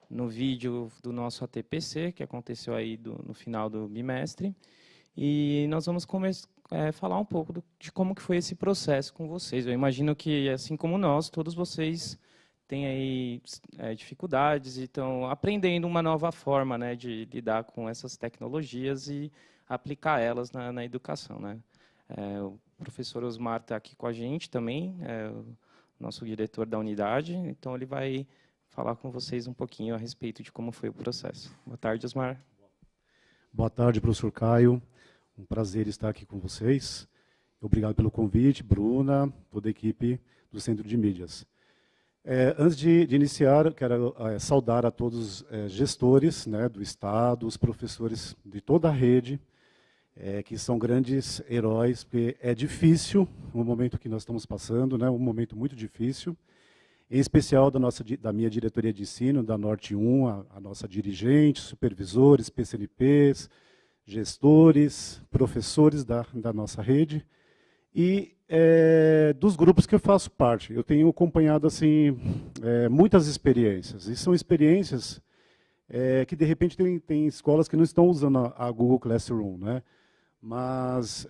no vídeo do nosso ATPC, que aconteceu aí no final do bimestre, e nós vamos falar um pouco de como que foi esse processo com vocês. Eu imagino que, assim como nós, todos vocês tem aí dificuldades e estão aprendendo uma nova forma, né, de lidar com essas tecnologias e aplicar elas na educação, né? O professor Osmar está aqui com a gente também, o nosso diretor da unidade, então ele vai falar com vocês um pouquinho a respeito de como foi o processo. Boa tarde, Osmar. Boa tarde, professor Caio. Um prazer estar aqui com vocês. Obrigado pelo convite, Bruna, toda a equipe do Centro de Mídias. Antes de iniciar, quero saudar a todos os gestores, né, do Estado, os professores de toda a rede, que são grandes heróis, porque é difícil o momento que nós estamos passando, né, um momento muito difícil, em especial da minha diretoria de ensino, da Norte 1, a nossa dirigente, supervisores, PCNPs, gestores, professores da nossa rede, e dos grupos que eu faço parte. Eu tenho acompanhado assim, muitas experiências, e são experiências que, de repente, tem escolas que não estão usando a Google Classroom, né? Mas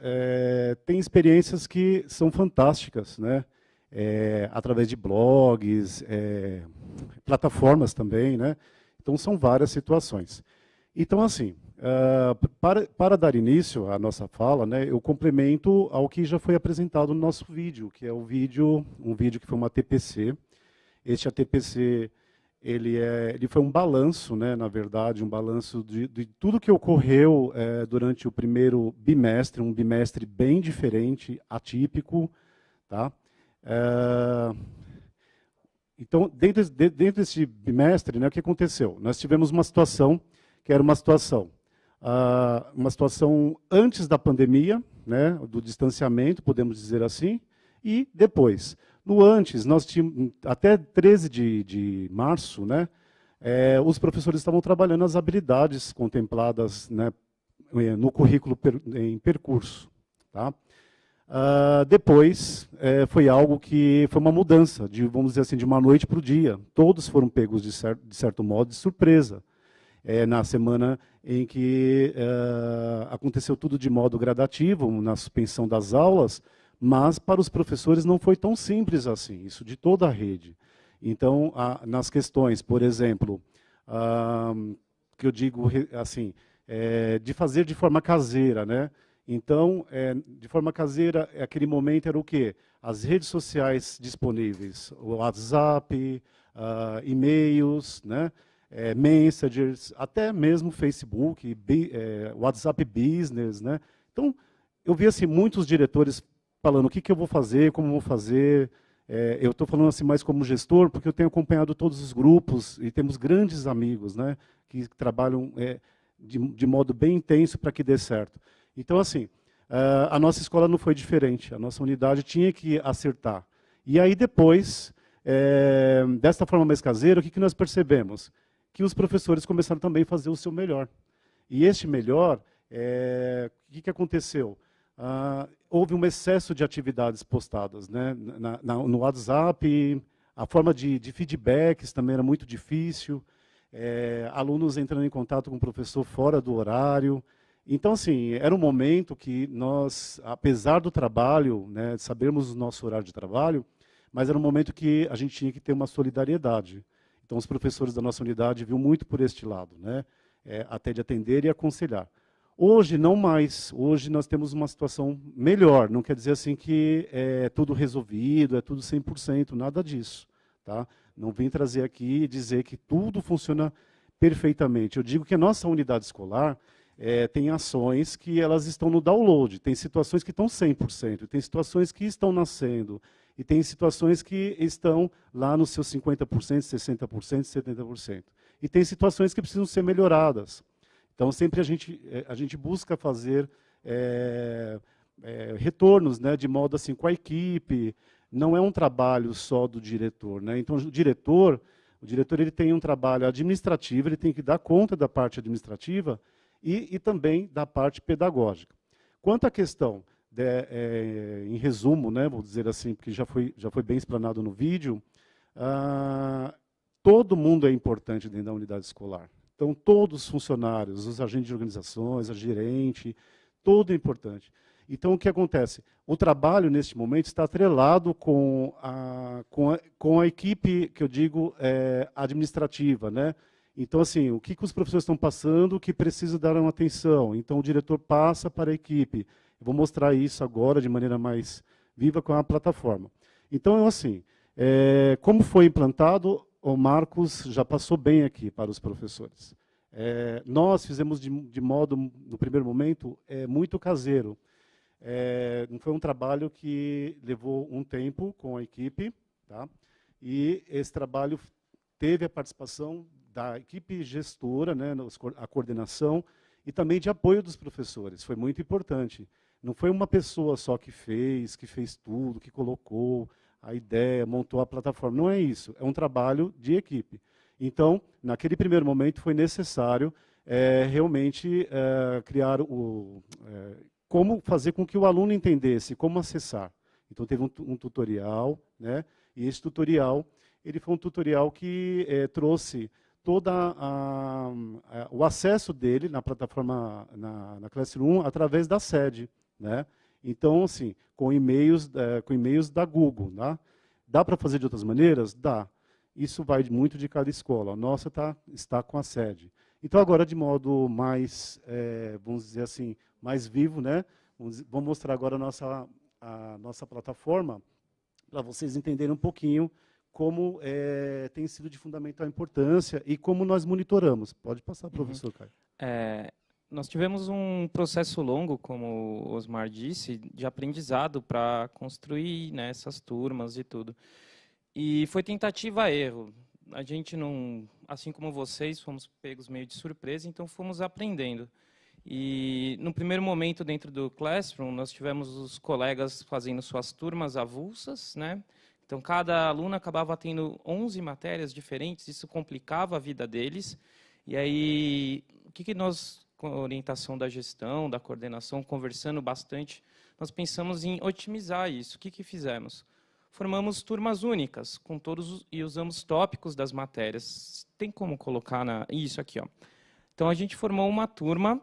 tem experiências que são fantásticas, né? Através de blogs, plataformas também, né? Então, são várias situações. Então, assim, para dar início à nossa fala, né, eu complemento ao que já foi apresentado no nosso vídeo, que é um vídeo que foi uma ATPC. Este ATPC, ele foi um balanço, né, na verdade, um balanço de tudo que ocorreu durante o primeiro bimestre, um bimestre bem diferente, atípico, tá? Então, dentro desse bimestre, né, o que aconteceu? Nós tivemos uma situação que era uma situação antes da pandemia, né, do distanciamento, podemos dizer assim, e depois. No antes, nós tínhamos, até 13 de março, né, os professores estavam trabalhando as habilidades contempladas, né, no currículo em percurso. Tá? Depois, foi algo que foi uma mudança, vamos dizer assim, de uma noite para o dia. Todos foram pegos, de certo modo, de surpresa. Na semana em que aconteceu tudo de modo gradativo, na suspensão das aulas, mas para os professores não foi tão simples assim, isso de toda a rede. Então, nas questões, por exemplo, que eu digo assim, de fazer de forma caseira, né? Então, de forma caseira, aquele momento era o quê? As redes sociais disponíveis, o WhatsApp, e-mails, né? Messengers, até mesmo Facebook, WhatsApp Business, né? Então, eu vi assim, muitos diretores falando o que eu vou fazer, como vou fazer. Eu estou falando assim mais como gestor, porque eu tenho acompanhado todos os grupos e temos grandes amigos, né, que trabalham de modo bem intenso para que dê certo. Então, assim, a nossa escola não foi diferente, a nossa unidade tinha que acertar. E aí depois, desta forma mais caseira, o que nós percebemos? Que os professores começaram também a fazer o seu melhor. E este melhor, o que aconteceu? Houve um excesso de atividades postadas, né, no WhatsApp, a forma de feedbacks também era muito difícil, alunos entrando em contato com o professor fora do horário. Então, assim, era um momento que nós, apesar do trabalho, né, sabermos o nosso horário de trabalho, mas era um momento que a gente tinha que ter uma solidariedade. Então, os professores da nossa unidade viam muito por este lado, né, até de atender e aconselhar. Hoje, não mais. Hoje nós temos uma situação melhor. Não quer dizer assim que é tudo resolvido, é tudo 100%, nada disso. Tá? Não vim trazer aqui e dizer que tudo funciona perfeitamente. Eu digo que a nossa unidade escolar tem ações que elas estão no download, tem situações que estão 100%, tem situações que estão nascendo, e tem situações que estão lá nos seus 50%, 60%, 70%. E tem situações que precisam ser melhoradas. Então, sempre a gente busca fazer retornos, né, de modo assim, com a equipe. Não é um trabalho só do diretor, né? Então, o diretor ele tem um trabalho administrativo, ele tem que dar conta da parte administrativa e também da parte pedagógica. Quanto à questão, em resumo, né, vou dizer assim, porque já foi bem explanado no vídeo, todo mundo é importante dentro da unidade escolar. Então, todos os funcionários, os agentes de organizações, a gerente, todo é importante. Então, o que acontece? O trabalho, neste momento, está atrelado com a equipe, que eu digo, administrativa, né? Então, assim, o que os professores estão passando, que precisa dar uma atenção. Então, o diretor passa para a equipe. Eu vou mostrar isso agora de maneira mais viva com a plataforma. Então, assim, como foi implantado, o Marcos já passou bem aqui para os professores. Nós fizemos de modo, no primeiro momento, muito caseiro. Não foi um trabalho que levou um tempo com a equipe, tá? E esse trabalho teve a participação da equipe gestora, né, a coordenação, e também de apoio dos professores. Foi muito importante. Não foi uma pessoa só que fez tudo, que colocou a ideia, montou a plataforma. Não é isso, é um trabalho de equipe. Então, naquele primeiro momento, foi necessário realmente criar como fazer com que o aluno entendesse como acessar. Então, teve um tutorial, né? E esse tutorial, ele foi um tutorial que trouxe todo o acesso dele na plataforma, na Classroom, através da sede, né? Então, assim, com e-mails da Google. Tá? Dá para fazer de outras maneiras? Dá. Isso vai muito de cada escola. A nossa está com a sede. Então, agora, de modo mais, vamos dizer assim, mais vivo, né? Vamos mostrar agora a nossa plataforma, para vocês entenderem um pouquinho como tem sido de fundamental importância e como nós monitoramos. Pode passar, professor Caio. Nós tivemos um processo longo, como o Osmar disse, de aprendizado para construir, né, essas turmas e tudo. E foi tentativa a erro. A gente não, assim como vocês, fomos pegos meio de surpresa, então fomos aprendendo. E no primeiro momento dentro do Classroom, nós tivemos os colegas fazendo suas turmas avulsas, né? Então cada aluno acabava tendo 11 matérias diferentes, isso complicava a vida deles. E aí, o que nós, com a orientação da gestão, da coordenação, conversando bastante, nós pensamos em otimizar isso. O que fizemos? Formamos turmas únicas, com todos e usamos tópicos das matérias. Tem como colocar isso aqui, ó. Então a gente formou uma turma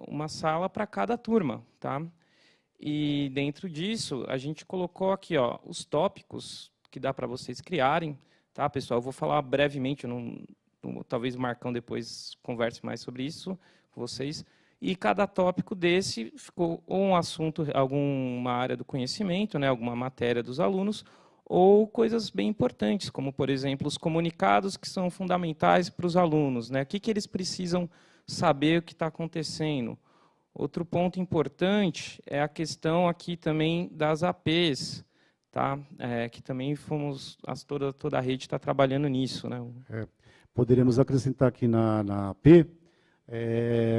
uma sala para cada turma, tá? E dentro disso a gente colocou aqui, ó, os tópicos que dá para vocês criarem, tá, pessoal? Eu vou falar brevemente, talvez o Marcão depois converse mais sobre isso com vocês. E cada tópico desse ficou ou um assunto, alguma área do conhecimento, né, alguma matéria dos alunos, ou coisas bem importantes, como, por exemplo, os comunicados que são fundamentais para os alunos, né? O que eles precisam saber o que está acontecendo. Outro ponto importante é a questão aqui também das APs, tá? Que também toda a rede está trabalhando nisso, né? Poderemos acrescentar aqui na AP,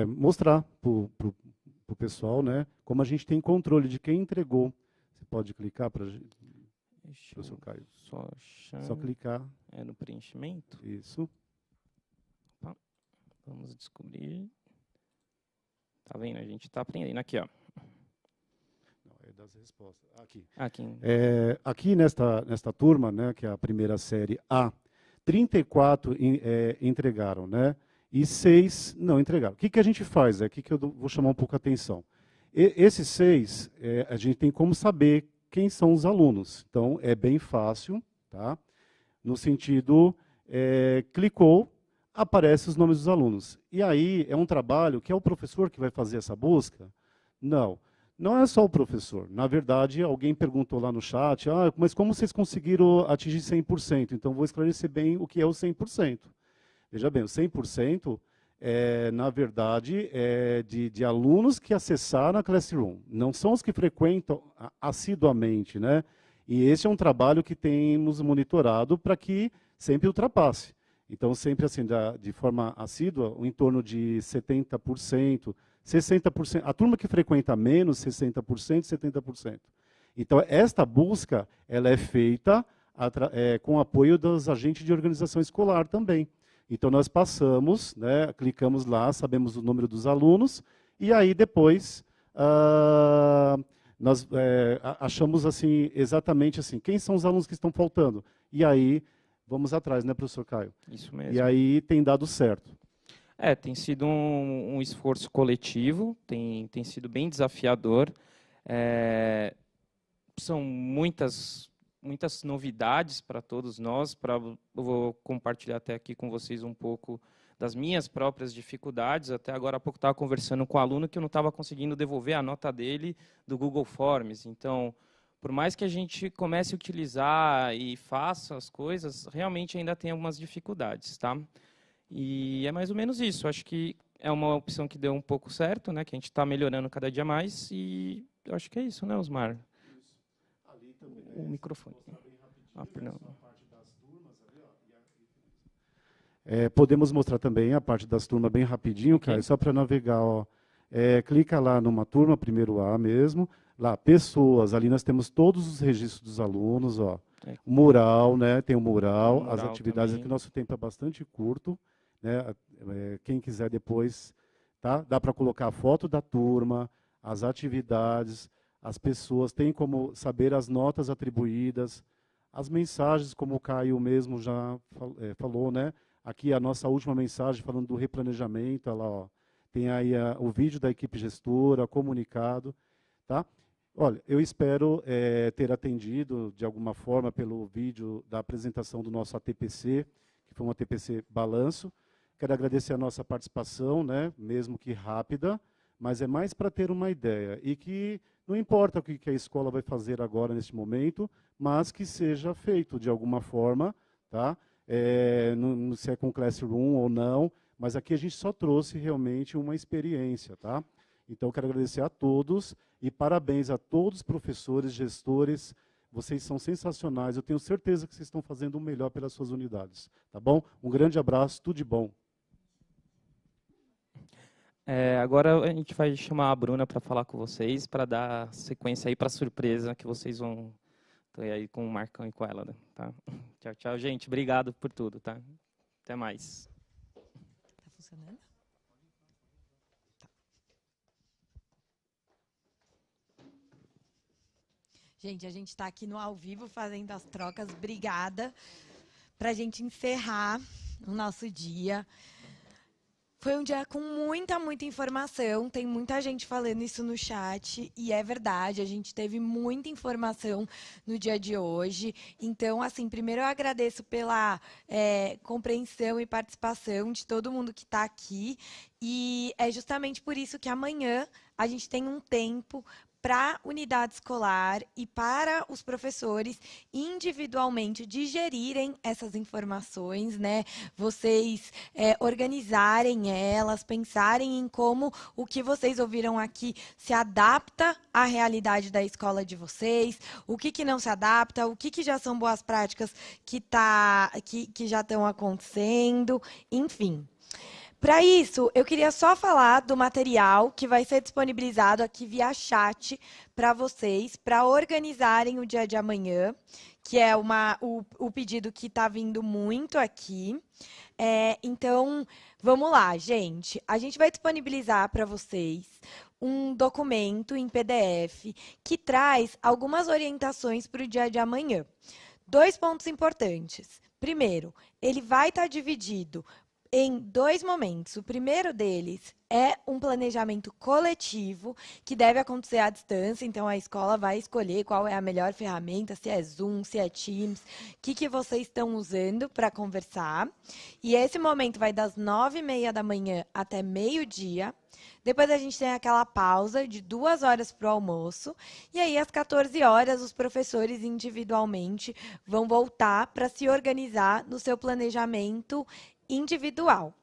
mostrar para o pessoal, né, como a gente tem controle de quem entregou. Você pode clicar para professor Caio. Só clicar. No preenchimento? Isso. Opa. Vamos descobrir. Tá vendo? A gente está aprendendo aqui, ó. Não, é das respostas. Aqui. Aqui nesta turma, né, que é a primeira série A, 34 entregaram, né? E 6 não entregaram. O que a gente faz? Aqui que eu vou chamar um pouco a atenção. Esses 6, a gente tem como saber quem são os alunos. Então, é bem fácil, tá? No sentido, clicou, aparece os nomes dos alunos. E aí, é um trabalho que é o professor que vai fazer essa busca? Não. Não é só o professor. Na verdade, alguém perguntou lá no chat, mas como vocês conseguiram atingir 100%? Então, vou esclarecer bem o que é o 100%. Veja bem, o 100%, na verdade, de alunos que acessaram a Classroom. Não são os que frequentam assiduamente, né? E esse é um trabalho que temos monitorado para que sempre ultrapasse. Então, sempre assim, de forma assídua, em torno de 70%, 60%. A turma que frequenta menos, 60%, 70%. Então, esta busca ela é feita com apoio dos agentes de organização escolar também. Então, nós passamos, né, clicamos lá, sabemos o número dos alunos, e aí depois nós achamos assim, exatamente assim, quem são os alunos que estão faltando. E aí, vamos atrás, né, professor Caio? Isso mesmo. E aí tem dado certo. Tem sido um esforço coletivo, tem sido bem desafiador. São muitas novidades para todos nós. Eu vou compartilhar até aqui com vocês um pouco das minhas próprias dificuldades. Até agora há pouco estava conversando com um aluno que eu não estava conseguindo devolver a nota dele do Google Forms. Então, por mais que a gente comece a utilizar e faça as coisas, realmente ainda tem algumas dificuldades, tá? E é mais ou menos isso. Acho que é uma opção que deu um pouco certo, né? Que a gente está melhorando cada dia mais. E eu acho que é isso, né, Osmar? O microfone. Perdão. Podemos mostrar também a parte das turmas bem rapidinho, Caio, só para navegar. Ó. Clica lá numa turma, primeiro A mesmo. Lá, pessoas, ali nós temos todos os registros dos alunos. Ó. Mural, né? Tem o mural, as atividades, aqui o nosso tempo é bastante curto. Né? Quem quiser depois, tá? Dá para colocar a foto da turma, as atividades, as pessoas, tem como saber as notas atribuídas, as mensagens, como o Caio mesmo já falou, né? Aqui a nossa última mensagem falando do replanejamento, lá, ó, tem aí o vídeo da equipe gestora, comunicado, tá? Olha, eu espero ter atendido de alguma forma pelo vídeo da apresentação do nosso ATPC, que foi um ATPC balanço. Quero agradecer a nossa participação, né? Mesmo que rápida, mas é mais para ter uma ideia. E que não importa o que a escola vai fazer agora, neste momento, mas que seja feito de alguma forma, tá? Não se é com Classroom ou não, mas aqui a gente só trouxe realmente uma experiência, tá? Então, eu quero agradecer a todos e parabéns a todos os professores, gestores. Vocês são sensacionais. Eu tenho certeza que vocês estão fazendo o melhor pelas suas unidades, tá bom? Um grande abraço, tudo de bom. Agora a gente vai chamar a Bruna para falar com vocês, para dar sequência aí para a surpresa que vocês vão ter aí com o Marcão e com ela, né? Tá? Tchau, tchau, gente. Obrigado por tudo, tá? Até mais. Tá funcionando? Tá. Gente, a gente está aqui no ao vivo fazendo as trocas. Obrigada. Para a gente encerrar o nosso dia. Foi um dia com muita informação, tem muita gente falando isso no chat, e é verdade, a gente teve muita informação no dia de hoje. Então, assim, primeiro eu agradeço pela compreensão e participação de todo mundo que está aqui, e é justamente por isso que amanhã a gente tem um tempo para a unidade escolar e para os professores individualmente digerirem essas informações, né? Vocês organizarem elas, pensarem em como o que vocês ouviram aqui se adapta à realidade da escola de vocês, o que não se adapta, o que já são boas práticas que já estão acontecendo, enfim. Para isso, eu queria só falar do material que vai ser disponibilizado aqui via chat para vocês, para organizarem o dia de amanhã, que é o pedido que está vindo muito aqui. Então, vamos lá, gente. A gente vai disponibilizar para vocês um documento em PDF que traz algumas orientações para o dia de amanhã. 2 pontos importantes. Primeiro, ele vai estar dividido em 2 momentos. O primeiro deles é um planejamento coletivo que deve acontecer à distância, então a escola vai escolher qual é a melhor ferramenta, se é Zoom, se é Teams, o que vocês estão usando para conversar. E esse momento vai das 9h30 da manhã até meio-dia. Depois a gente tem aquela pausa de 2 horas para o almoço. E aí, às 14 horas, os professores individualmente vão voltar para se organizar no seu planejamento individual.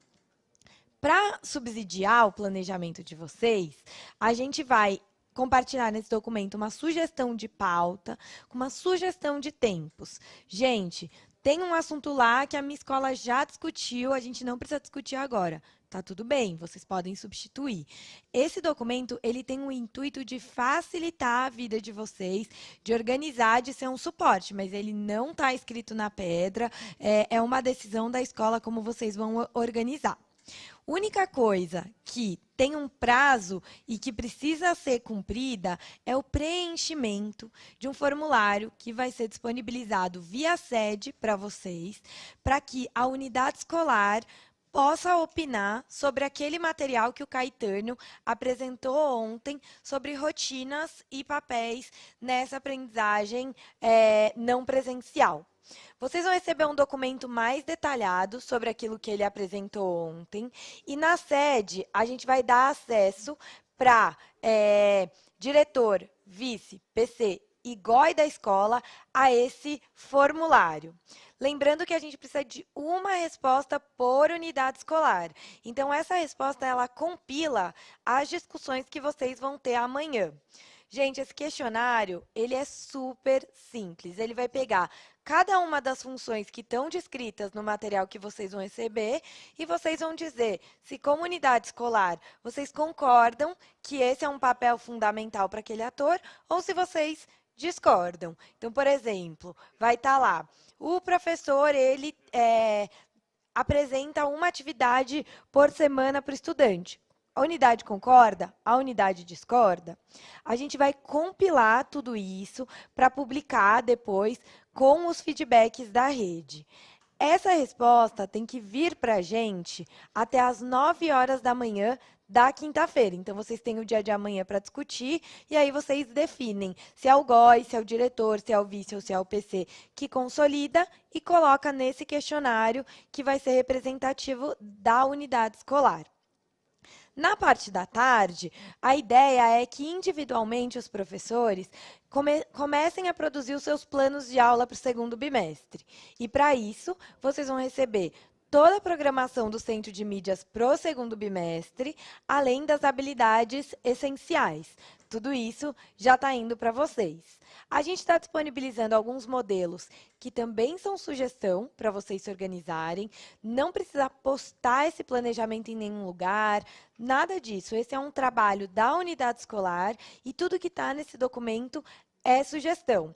Para subsidiar o planejamento de vocês, a gente vai compartilhar nesse documento uma sugestão de pauta, com uma sugestão de tempos. Gente, tem um assunto lá que a minha escola já discutiu, a gente não precisa discutir agora. Tá tudo bem, vocês podem substituir. Esse documento, ele tem o intuito de facilitar a vida de vocês, de organizar, de ser um suporte, mas ele não está escrito na pedra, é uma decisão da escola como vocês vão organizar. Única coisa que tem um prazo e que precisa ser cumprida é o preenchimento de um formulário que vai ser disponibilizado via sede para vocês, para que a unidade escolar possa opinar sobre aquele material que o Caetano apresentou ontem sobre rotinas e papéis nessa aprendizagem não presencial. Vocês vão receber um documento mais detalhado sobre aquilo que ele apresentou ontem. E na sede, a gente vai dar acesso para diretor, vice, PC e GOI da escola a esse formulário. Lembrando que a gente precisa de uma resposta por unidade escolar. Então, essa resposta, ela compila as discussões que vocês vão ter amanhã. Gente, esse questionário, ele é super simples. Ele vai pegar cada uma das funções que estão descritas no material que vocês vão receber e vocês vão dizer se, como unidade escolar, vocês concordam que esse é um papel fundamental para aquele ator ou se vocês discordam. Então, por exemplo, vai estar lá, o professor, ele apresenta uma atividade por semana para o estudante. A unidade concorda? A unidade discorda? A gente vai compilar tudo isso para publicar depois com os feedbacks da rede. Essa resposta tem que vir para a gente até às 9 horas da manhã da quinta-feira. Então, vocês têm o dia de amanhã para discutir, e aí vocês definem se é o GOI, se é o diretor, se é o vice ou se é o PC que consolida e coloca nesse questionário que vai ser representativo da unidade escolar. Na parte da tarde, a ideia é que individualmente os professores comecem a produzir os seus planos de aula para o segundo bimestre. E para isso, vocês vão receber toda a programação do Centro de Mídias para o segundo bimestre, além das habilidades essenciais. Tudo isso já está indo para vocês. A gente está disponibilizando alguns modelos que também são sugestão para vocês se organizarem. Não precisa postar esse planejamento em nenhum lugar, nada disso. Esse é um trabalho da unidade escolar e tudo que está nesse documento é sugestão.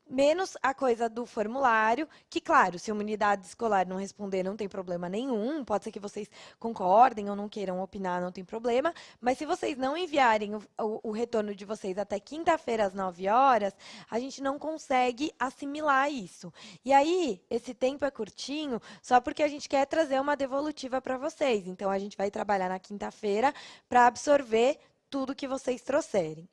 Menos a coisa do formulário, que, claro, se uma unidade escolar não responder, não tem problema nenhum. Pode ser que vocês concordem ou não queiram opinar, não tem problema. Mas se vocês não enviarem o retorno de vocês até quinta-feira, às 9 horas, a gente não consegue assimilar isso. E aí, esse tempo é curtinho, só porque a gente quer trazer uma devolutiva para vocês. Então, a gente vai trabalhar na quinta-feira para absorver tudo que vocês trouxerem.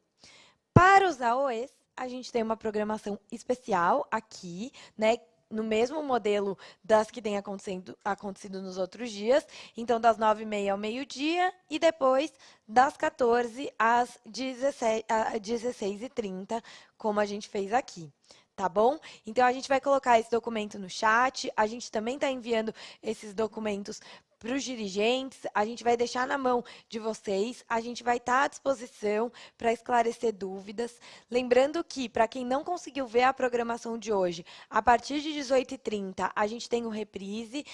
Para os AOEs, a gente tem uma programação especial aqui, né? No mesmo modelo das que tem acontecido nos outros dias. Então, das 9h30 ao meio-dia e depois das 14 às 16h30, como a gente fez aqui. Tá bom? Então, a gente vai colocar esse documento no chat. A gente também está enviando esses documentos para os dirigentes, a gente vai deixar na mão de vocês, a gente vai estar à disposição para esclarecer dúvidas. Lembrando que, para quem não conseguiu ver a programação de hoje, a partir de 18h30, a gente tem o reprise,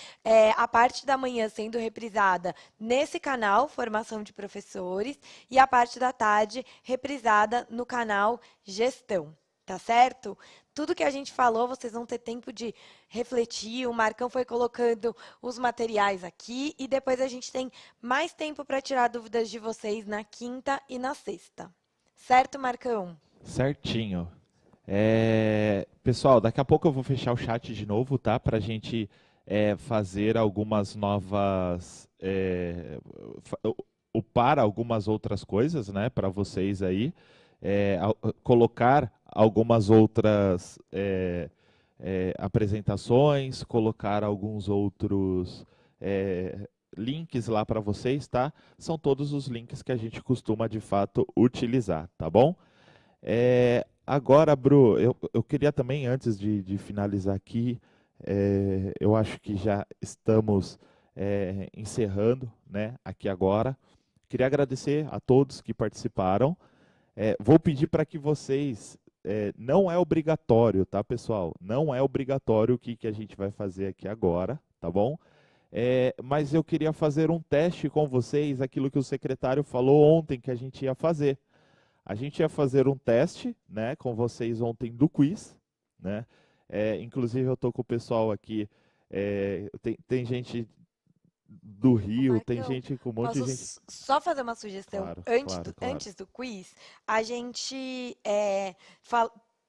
a parte da manhã sendo reprisada nesse canal, Formação de Professores, e a parte da tarde reprisada no canal Gestão. Tá certo? Tudo que a gente falou, vocês vão ter tempo de refletir. O Marcão foi colocando os materiais aqui e depois a gente tem mais tempo para tirar dúvidas de vocês na quinta e na sexta. Certo, Marcão? Certinho. Pessoal, daqui a pouco eu vou fechar o chat de novo, tá? Para a gente fazer algumas novas... upar algumas outras coisas, né? Para vocês aí. Colocar algumas outras apresentações, colocar alguns outros links lá para vocês, tá? São todos os links que a gente costuma, de fato, utilizar, tá bom? Agora, Bru, eu queria também, antes de finalizar aqui, eu acho que já estamos encerrando, né, aqui agora. Queria agradecer a todos que participaram. Vou pedir para que vocês, não é obrigatório, tá, pessoal? Não é obrigatório o que a gente vai fazer aqui agora, tá bom? Mas eu queria fazer um teste com vocês, aquilo que o secretário falou ontem que a gente ia fazer. A gente ia fazer um teste, né, com vocês ontem do quiz, né? Inclusive eu estou com o pessoal aqui, tem gente do Rio, Marcão, tem gente com um monte de gente... Só fazer uma sugestão? Claro, Antes do quiz, a gente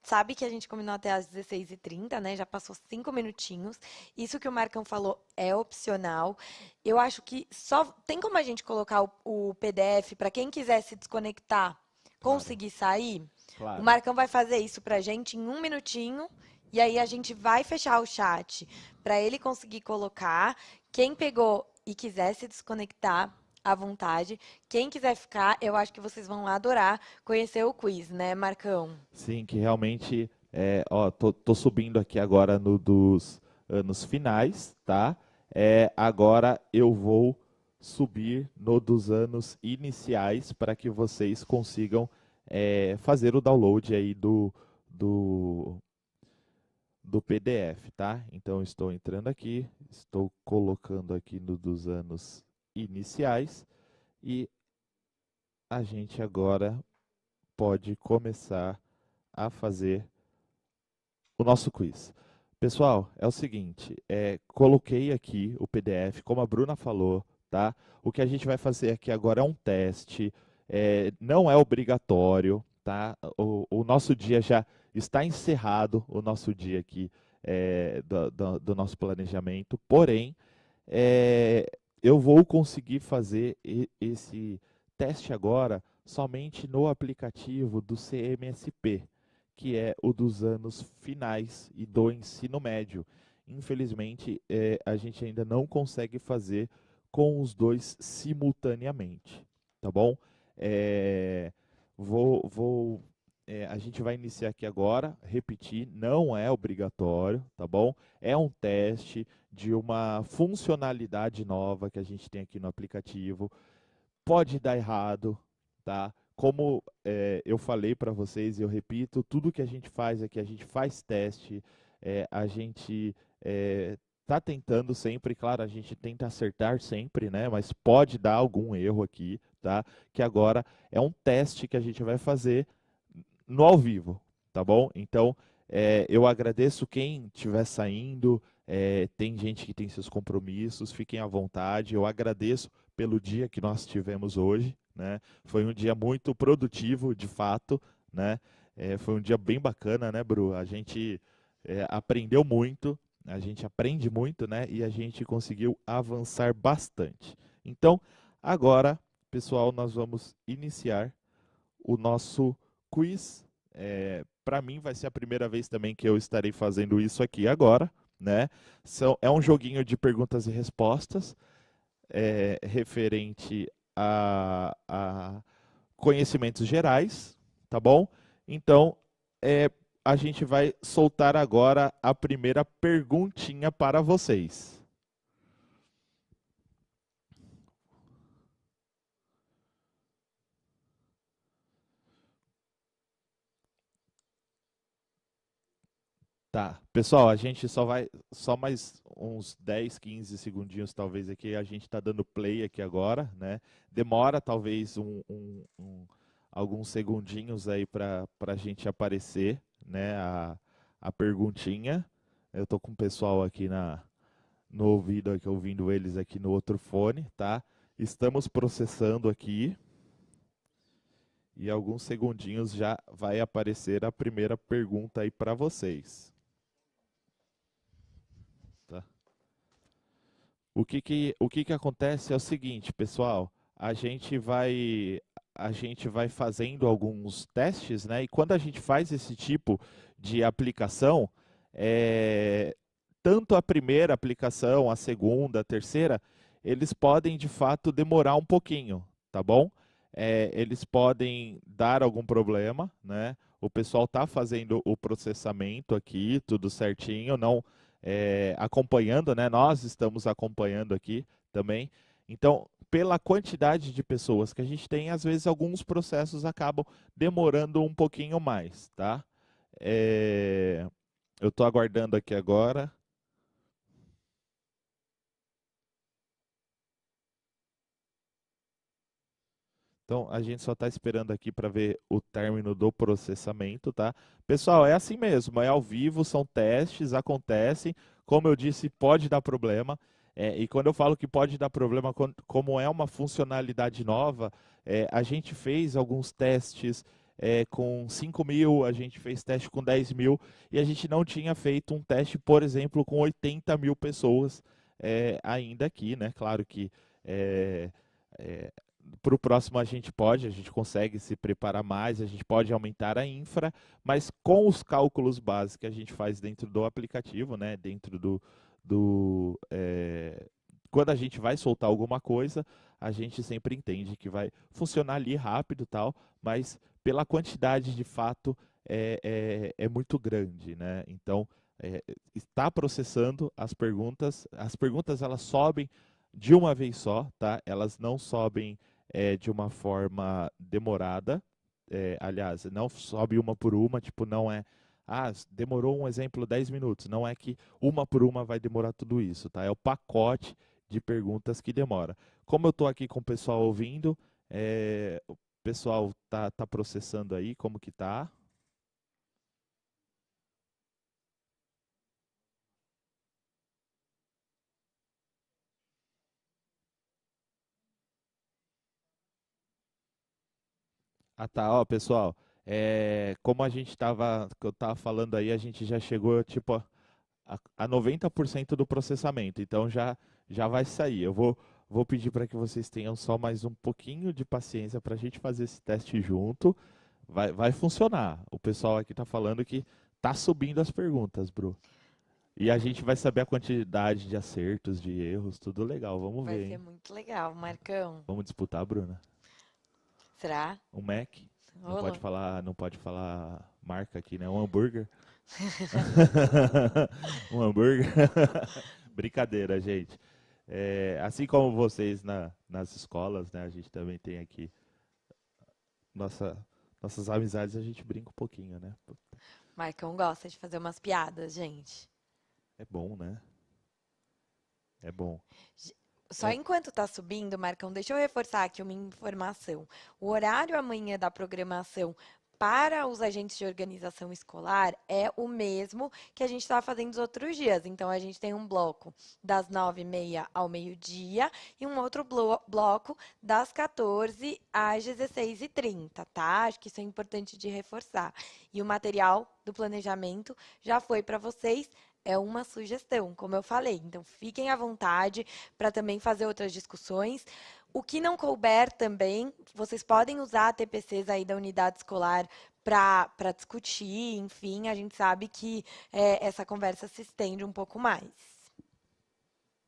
sabe que a gente combinou até às 16h30, né? Já passou 5 minutinhos. Isso que o Marcão falou é opcional. Eu acho que só tem como a gente colocar o PDF para quem quiser se desconectar, conseguir sair? Claro. O Marcão vai fazer isso para a gente em 1 minutinho. E aí a gente vai fechar o chat para ele conseguir colocar. Quem pegou e quiser se desconectar, à vontade. Quem quiser ficar, eu acho que vocês vão adorar conhecer o quiz, né, Marcão? Sim, que realmente, tô subindo aqui agora no dos anos finais, tá? Agora eu vou subir no dos anos iniciais para que vocês consigam fazer o download aí do PDF, tá? Então, estou entrando aqui, estou colocando aqui no dos anos iniciais e a gente agora pode começar a fazer o nosso quiz. Pessoal, é o seguinte, coloquei aqui o PDF, como a Bruna falou, tá? O que a gente vai fazer aqui agora é um teste, não é obrigatório, tá? O nosso dia já está encerrado, o nosso dia aqui do nosso planejamento, porém, eu vou conseguir fazer esse teste agora somente no aplicativo do CMSP, que é o dos anos finais e do ensino médio. Infelizmente, a gente ainda não consegue fazer com os dois simultaneamente, tá bom? A gente vai iniciar aqui agora, repetir, não é obrigatório, tá bom? É um teste de uma funcionalidade nova que a gente tem aqui no aplicativo. Pode dar errado, tá? Como eu falei para vocês, eu repito, tudo que a gente faz aqui, a gente faz teste, a gente tá tentando sempre, claro, a gente tenta acertar sempre, né? Mas pode dar algum erro aqui, tá? Que agora é um teste que a gente vai fazer no ao vivo, tá bom? Então, eu agradeço quem estiver saindo, tem gente que tem seus compromissos, fiquem à vontade, eu agradeço pelo dia que nós tivemos hoje, né? Foi um dia muito produtivo, de fato, né? Foi um dia bem bacana, né, Bru? A gente aprendeu muito, a gente aprende muito, né? E a gente conseguiu avançar bastante. Então, agora, pessoal, nós vamos iniciar o nosso quiz. Para mim vai ser a primeira vez também que eu estarei fazendo isso aqui agora, né? É um joguinho de perguntas e respostas referente a conhecimentos gerais, tá bom? Então, a gente vai soltar agora a primeira perguntinha para vocês. Tá, pessoal, a gente só mais uns 10, 15 segundinhos talvez aqui, a gente está dando play aqui agora, né? Demora talvez alguns segundinhos aí para a gente aparecer, né, a perguntinha. Eu tô com o pessoal aqui no ouvido, aqui, ouvindo eles aqui no outro fone, tá? Estamos processando aqui. E alguns segundinhos já vai aparecer a primeira pergunta aí para vocês. Tá. O que acontece é o seguinte, pessoal, a gente vai fazendo alguns testes, né? E quando a gente faz esse tipo de aplicação, tanto a primeira aplicação, a segunda, a terceira, eles podem de fato demorar um pouquinho, tá bom? Eles podem dar algum problema, né? O pessoal está fazendo o processamento aqui, tudo certinho, não acompanhando, né? Nós estamos acompanhando aqui também. Então, pela quantidade de pessoas que a gente tem, às vezes alguns processos acabam demorando um pouquinho mais, tá? Eu estou aguardando aqui agora. Então, a gente só está esperando aqui para ver o término do processamento, tá? Pessoal, é assim mesmo, é ao vivo, são testes, acontecem. Como eu disse, pode dar problema. E quando eu falo que pode dar problema, como é uma funcionalidade nova, a gente fez alguns testes com 5.000, a gente fez teste com 10.000, e a gente não tinha feito um teste, por exemplo, com 80.000 pessoas ainda aqui, né? Claro que para o próximo a gente consegue se preparar mais, a gente pode aumentar a infra, mas com os cálculos básicos que a gente faz dentro do aplicativo, né, dentro quando a gente vai soltar alguma coisa, a gente sempre entende que vai funcionar ali rápido e tal, mas pela quantidade de fato é muito grande, né? Então, está processando as perguntas elas sobem de uma vez só, tá? Elas não sobem de uma forma demorada, aliás, não sobe uma por uma, tipo, não é, demorou um exemplo 10 minutos, não é que uma por uma vai demorar tudo isso, tá? É o pacote de perguntas que demora. Como eu estou aqui com o pessoal ouvindo, o pessoal tá processando aí, como que tá? Ah, tá, ó, pessoal, como que eu tava falando aí, a gente já chegou, tipo, a 90% do processamento, então já vai sair. Eu vou pedir para que vocês tenham só mais um pouquinho de paciência para a gente fazer esse teste junto. Vai funcionar. O pessoal aqui tá falando que tá subindo as perguntas, Bru. E a gente vai saber a quantidade de acertos, de erros, tudo legal. Vamos Vai ver, ser hein? muito legal, Marcão. Vamos disputar, Bruna? Será? Um Mac? Não pode Rolou. falar, não pode falar marca aqui, né? Um hambúrguer. Um hambúrguer. Brincadeira, gente. Assim como vocês nas escolas, né? A gente também tem aqui nossas amizades, a gente brinca um pouquinho, né? Marcão gosta de fazer umas piadas, gente. É bom, né? É bom. Só enquanto tá subindo, Marcão, deixa eu reforçar aqui uma informação. O horário amanhã da programação para os agentes de organização escolar é o mesmo que a gente estava fazendo os outros dias. Então, a gente tem um bloco das 9h30 ao meio-dia e um outro bloco das 14 às 16h30, tá? Acho que isso é importante de reforçar. E o material do planejamento já foi para vocês. É uma sugestão, como eu falei. Então, fiquem à vontade para também fazer outras discussões. O que não couber também, vocês podem usar TPCs aí da unidade escolar para discutir, enfim, a gente sabe que essa conversa se estende um pouco mais.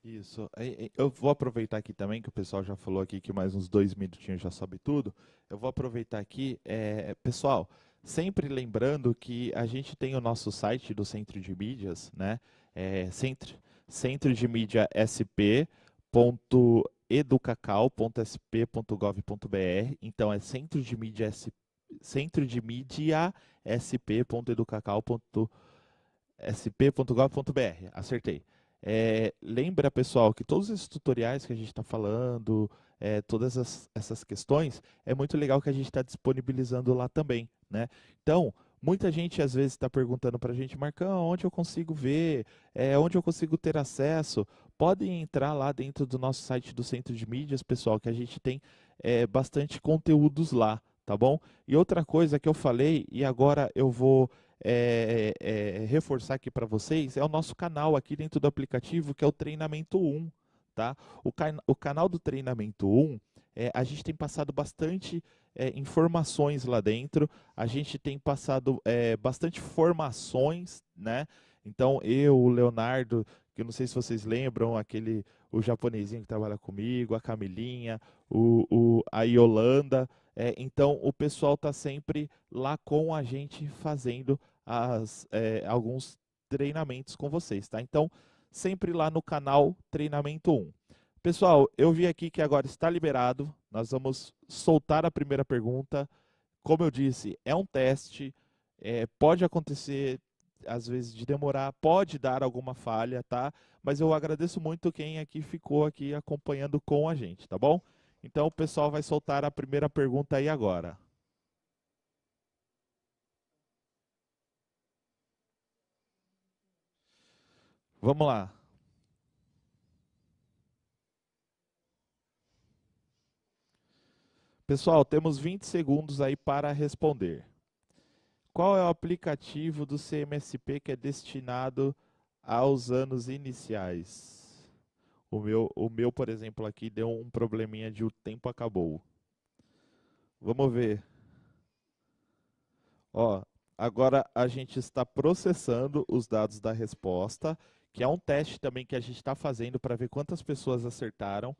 Isso. Eu vou aproveitar aqui também, que o pessoal já falou aqui que mais uns 2 minutinhos já sobe tudo. Eu vou aproveitar aqui, pessoal, sempre lembrando que a gente tem o nosso site do Centro de Mídias, né? Centro de Mídia sp.educacau.sp.gov.br. Então é Centro de Mídia sp.educacau.sp.gov.br. Acertei. Lembra, pessoal, que todos esses tutoriais que a gente está falando, todas essas questões, é muito legal que a gente está disponibilizando lá também, né? Então, muita gente às vezes está perguntando para a gente, Marcão, onde eu consigo ver, onde eu consigo ter acesso? Podem entrar lá dentro do nosso site do Centro de Mídias, pessoal, que a gente tem bastante conteúdos lá, tá bom? E outra coisa que eu falei, e agora eu vou reforçar aqui para vocês, é o nosso canal aqui dentro do aplicativo, que é o Treinamento 1, tá? O canal do Treinamento 1, a gente tem passado bastante informações lá dentro, a gente tem passado bastante formações, né? Então, o Leonardo, que eu não sei se vocês lembram, o japonesinho que trabalha comigo, a Camilinha, a Yolanda, então o pessoal está sempre lá com a gente fazendo alguns treinamentos com vocês, tá? Então, sempre lá no canal Treinamento 1. Pessoal, eu vi aqui que agora está liberado, nós vamos soltar a primeira pergunta. Como eu disse, é um teste, pode acontecer, às vezes, de demorar, pode dar alguma falha, tá? Mas eu agradeço muito quem aqui ficou aqui acompanhando com a gente, tá bom? Então, o pessoal vai soltar a primeira pergunta aí agora. Vamos lá. Pessoal, temos 20 segundos aí para responder. Qual é o aplicativo do CMSP que é destinado aos anos iniciais? O meu, por exemplo, aqui deu um probleminha de o tempo acabou. Vamos ver. Ó, agora a gente está processando os dados da resposta, que é um teste também que a gente está fazendo para ver quantas pessoas acertaram,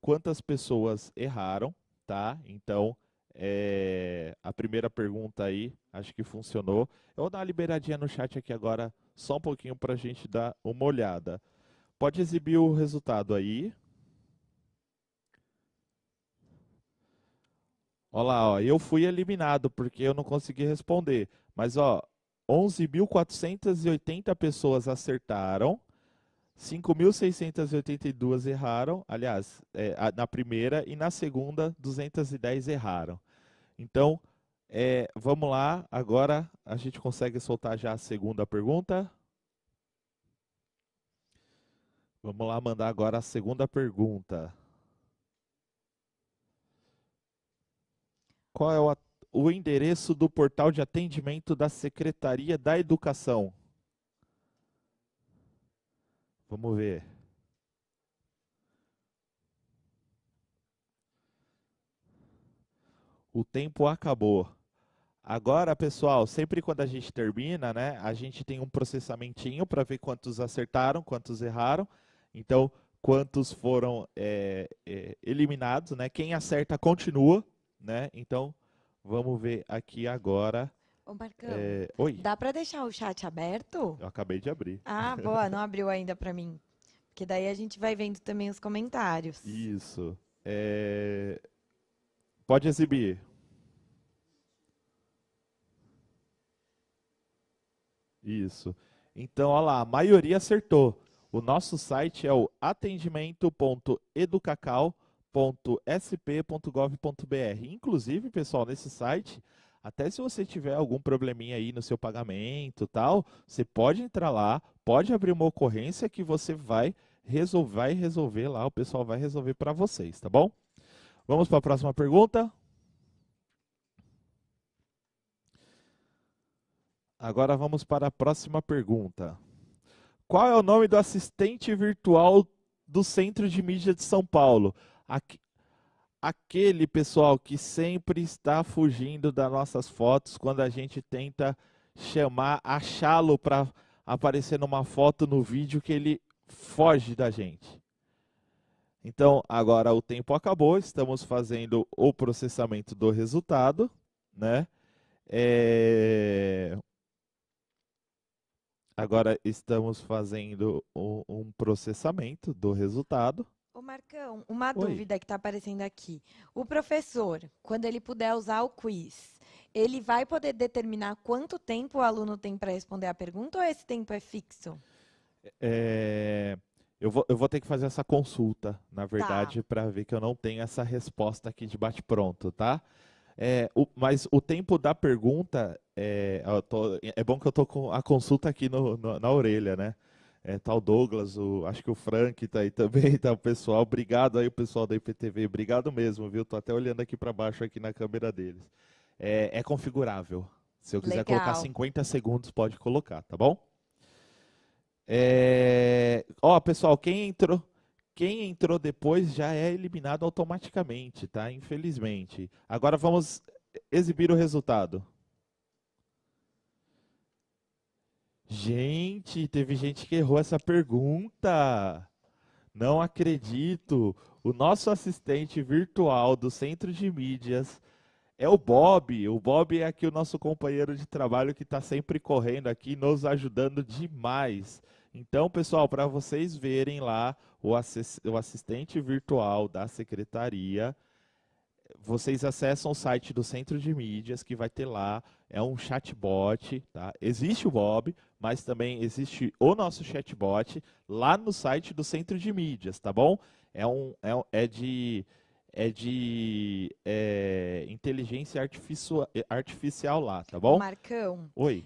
quantas pessoas erraram, tá? Então, a primeira pergunta aí, acho que funcionou. Eu vou dar uma liberadinha no chat aqui agora, só um pouquinho para a gente dar uma olhada. Pode exibir o resultado aí. Olha lá, ó, eu fui eliminado porque eu não consegui responder. Mas, ó, 11.480 pessoas acertaram, 5.682 erraram. Aliás, na primeira e na segunda, 210 erraram. Então, vamos lá. Agora a gente consegue soltar já a segunda pergunta. Vamos lá mandar agora a segunda pergunta. Qual é o endereço do portal de atendimento da Secretaria da Educação? Vamos ver. O tempo acabou. Agora, pessoal, sempre quando a gente termina, né, a gente tem um processamentinho para ver quantos acertaram, quantos erraram. Então, quantos foram eliminados, né? Quem acerta continua, né? Então, vamos ver aqui agora. Ô, Marcão, Oi. dá para deixar o chat aberto? Eu acabei de abrir. Ah, boa, não abriu ainda para mim. Porque daí a gente vai vendo também os comentários. Isso. Pode exibir. Isso. Então, olha lá, a maioria acertou. O nosso site é o atendimento.educacau.sp.gov.br. Inclusive, pessoal, nesse site, até se você tiver algum probleminha aí no seu pagamento e tal, você pode entrar lá, pode abrir uma ocorrência que você vai resolver lá, o pessoal vai resolver para vocês, tá bom? Vamos para a próxima pergunta. Agora vamos para a próxima pergunta. Qual é o nome do assistente virtual do Centro de Mídia de São Paulo? Aquele, pessoal, que sempre está fugindo das nossas fotos quando a gente tenta achá-lo para aparecer numa foto no vídeo que ele foge da gente. Então, agora o tempo acabou, estamos fazendo o processamento do resultado, né? Agora estamos fazendo um processamento do resultado. Ô Marcão, uma dúvida que está aparecendo aqui. O professor, quando ele puder usar o quiz, ele vai poder determinar quanto tempo o aluno tem para responder a pergunta ou esse tempo é fixo? Eu vou ter que fazer essa consulta, na verdade, para ver que eu não tenho essa resposta aqui de bate-pronto, tá? Mas o tempo da pergunta, é bom que eu estou com a consulta aqui na orelha, né? Tá o Douglas, acho que o Frank tá aí também, tá o pessoal. Obrigado aí o pessoal da IPTV, obrigado mesmo, viu? Tô até olhando aqui para baixo aqui na câmera deles. É configurável. Se eu quiser colocar 50 segundos, pode colocar, tá bom? Pessoal, quem entrou depois já é eliminado automaticamente, tá? Infelizmente. Agora vamos exibir o resultado. Gente, teve gente que errou essa pergunta. Não acredito. O nosso assistente virtual do Centro de Mídias é o Bob. O Bob é aqui o nosso companheiro de trabalho que está sempre correndo aqui, nos ajudando demais. Então, pessoal, para vocês verem lá o assistente virtual da secretaria, vocês acessam o site do Centro de Mídias, que vai ter lá, é um chatbot, tá? Existe o Bob, mas também existe o nosso chatbot lá no site do Centro de Mídias, tá bom? É de inteligência artificial lá, tá bom? Marcão. Oi.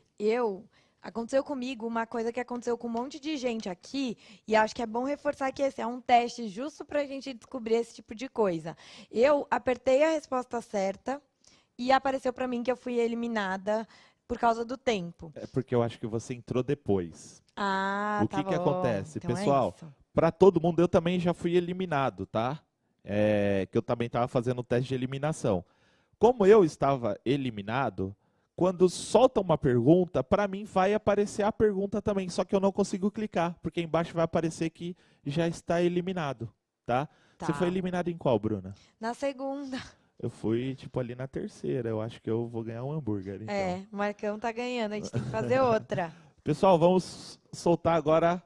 Aconteceu comigo uma coisa que aconteceu com um monte de gente aqui, e acho que é bom reforçar que esse é um teste justo para a gente descobrir esse tipo de coisa. Eu apertei a resposta certa e apareceu para mim que eu fui eliminada por causa do tempo. É porque eu acho que você entrou depois. Ah, tá bom. O que acontece? Então Pessoal, para todo mundo, eu também já fui eliminado, tá? Que eu também estava fazendo o teste de eliminação. Como eu estava eliminado, quando solta uma pergunta, para mim vai aparecer a pergunta também, só que eu não consigo clicar, porque embaixo vai aparecer que já está eliminado, tá? Você foi eliminado em qual, Bruna? Na segunda. Eu fui, ali na terceira. Eu acho que eu vou ganhar um hambúrguer, então. O Marcão tá ganhando, a gente tem que fazer outra. Pessoal, vamos soltar agora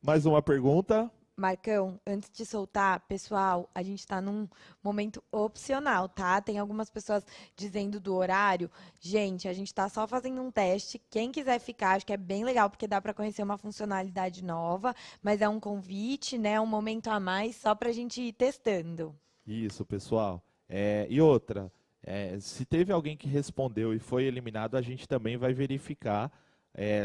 mais uma pergunta. Marcão, antes de soltar, pessoal, a gente está num momento opcional, tá? Tem algumas pessoas dizendo do horário. Gente, a gente está só fazendo um teste. Quem quiser ficar, acho que é bem legal, porque dá para conhecer uma funcionalidade nova, mas é um convite, né? Um momento a mais, só para a gente ir testando. Isso, pessoal. E outra, se teve alguém que respondeu e foi eliminado, a gente também vai verificar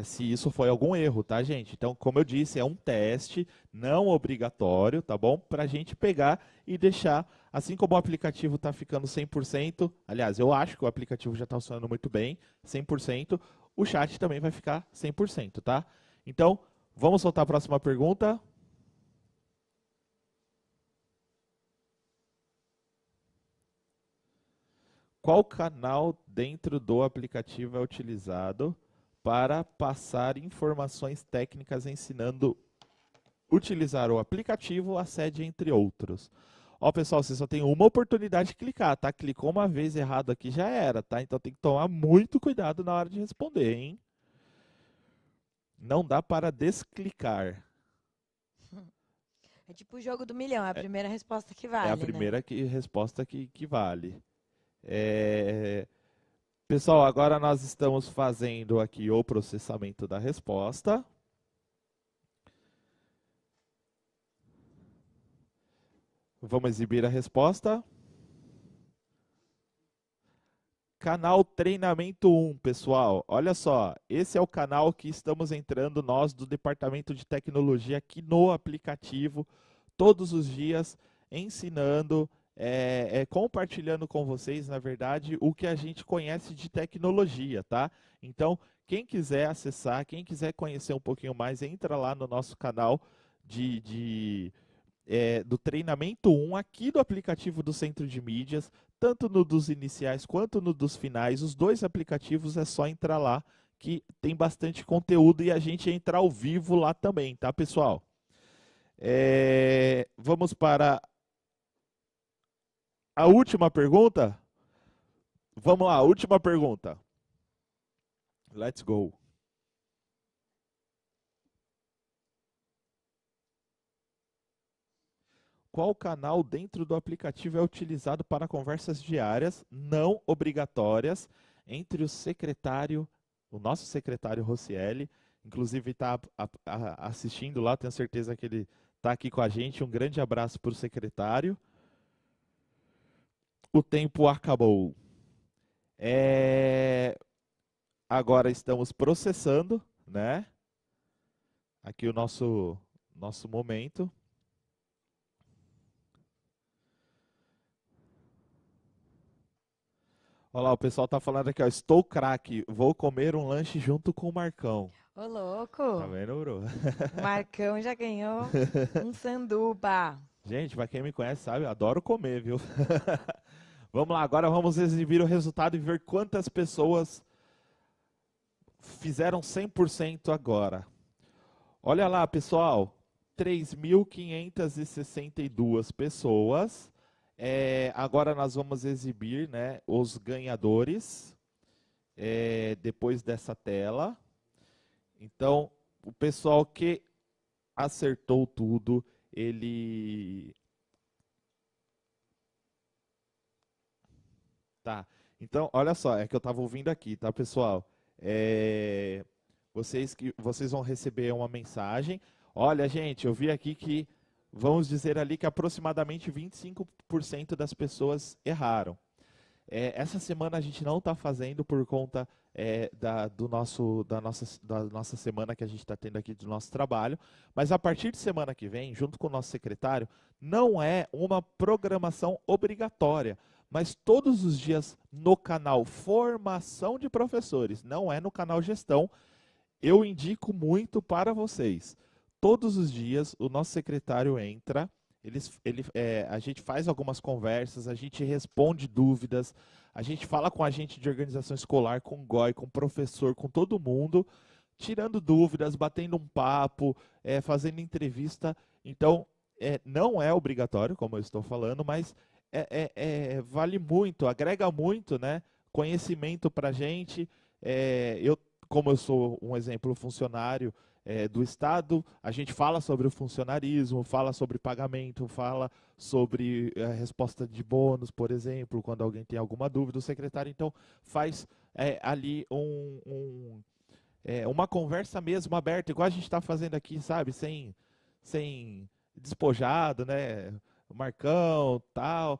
se isso foi algum erro, tá, gente? Então, como eu disse, é um teste não obrigatório, tá bom? Para a gente pegar e deixar, assim como o aplicativo está ficando 100%, aliás, eu acho que o aplicativo já está funcionando muito bem, 100%, o chat também vai ficar 100%, tá? Então, vamos soltar a próxima pergunta. Qual canal dentro do aplicativo é utilizado para passar informações técnicas ensinando a utilizar o aplicativo, a sede, entre outros? Ó, pessoal, você só tem uma oportunidade de clicar, tá? Clicou uma vez errado aqui, já era, tá? Então tem que tomar muito cuidado na hora de responder, hein? Não dá para desclicar. É tipo o jogo do milhão, é a primeira resposta que vale, É a né? primeira resposta que vale. Pessoal, agora nós estamos fazendo aqui o processamento da resposta. Vamos exibir a resposta. Canal Treinamento 1, pessoal. Olha só, esse é o canal que estamos entrando nós do Departamento de Tecnologia aqui no aplicativo, todos os dias, ensinando, compartilhando com vocês, na verdade, o que a gente conhece de tecnologia, tá? Então, quem quiser acessar, quem quiser conhecer um pouquinho mais, entra lá no nosso canal do Treinamento 1, aqui do aplicativo do Centro de Mídias, tanto no dos iniciais quanto no dos finais. Os dois aplicativos é só entrar lá, que tem bastante conteúdo e a gente entra ao vivo lá também, tá, pessoal? Vamos para a última pergunta? Vamos lá, última pergunta. Let's go. Qual canal dentro do aplicativo é utilizado para conversas diárias, não obrigatórias, entre o nosso secretário Rocieli, inclusive está assistindo lá, tenho certeza que ele está aqui com a gente. Um grande abraço para o secretário. O tempo acabou. Agora estamos processando, né? Aqui o nosso momento. Olha lá, o pessoal tá falando aqui, ó, estou craque, vou comer um lanche junto com o Marcão. Ô, louco! Tá vendo, bro? O Marcão já ganhou um sanduba. Gente, pra quem me conhece sabe, eu adoro comer, viu? Vamos lá, agora vamos exibir o resultado e ver quantas pessoas fizeram 100% agora. Olha lá, pessoal, 3.562 pessoas. Agora nós vamos exibir, né, os ganhadores depois dessa tela. Então, o pessoal que acertou tudo, ele... Tá, então, olha só, é que eu estava ouvindo aqui, tá, pessoal? Vocês vão receber uma mensagem. Olha, gente, eu vi aqui que vamos dizer ali que aproximadamente 25% das pessoas erraram. Essa semana a gente não está fazendo por conta da nossa semana que a gente está tendo aqui do nosso trabalho, mas a partir de semana que vem, junto com o nosso secretário, não é uma programação obrigatória, mas todos os dias no canal Formação de Professores, não é no canal Gestão, eu indico muito para vocês. Todos os dias o nosso secretário entra, a gente faz algumas conversas, a gente responde dúvidas, a gente fala com a gente de organização escolar, com o GOI, com o professor, com todo mundo, tirando dúvidas, batendo um papo, fazendo entrevista. Então, não é obrigatório, como eu estou falando, mas vale muito, agrega muito, né, conhecimento para a gente. Como eu sou um exemplo funcionário do Estado, a gente fala sobre o funcionarismo, fala sobre pagamento, fala sobre a resposta de bônus, por exemplo, quando alguém tem alguma dúvida, o secretário então faz ali uma conversa mesmo aberta, igual a gente está fazendo aqui, sabe, sem despojado, né, o Marcão, tal.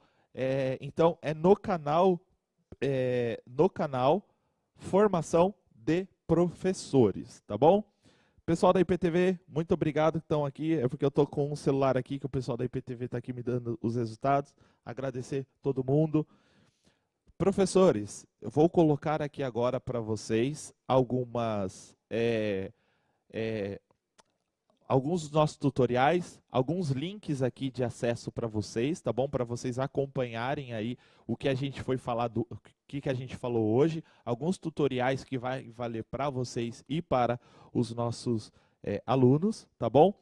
Então é no canal Formação de Professores, tá bom? Pessoal da IPTV, muito obrigado que estão aqui. É porque eu estou com um celular aqui que o pessoal da IPTV está aqui me dando os resultados. Agradecer todo mundo. Professores, eu vou colocar aqui agora para vocês alguns dos nossos tutoriais, alguns links aqui de acesso para vocês, tá bom? Para vocês acompanharem aí o que a gente foi falar, o que a gente falou hoje, alguns tutoriais que vai valer para vocês e para os nossos alunos, tá bom?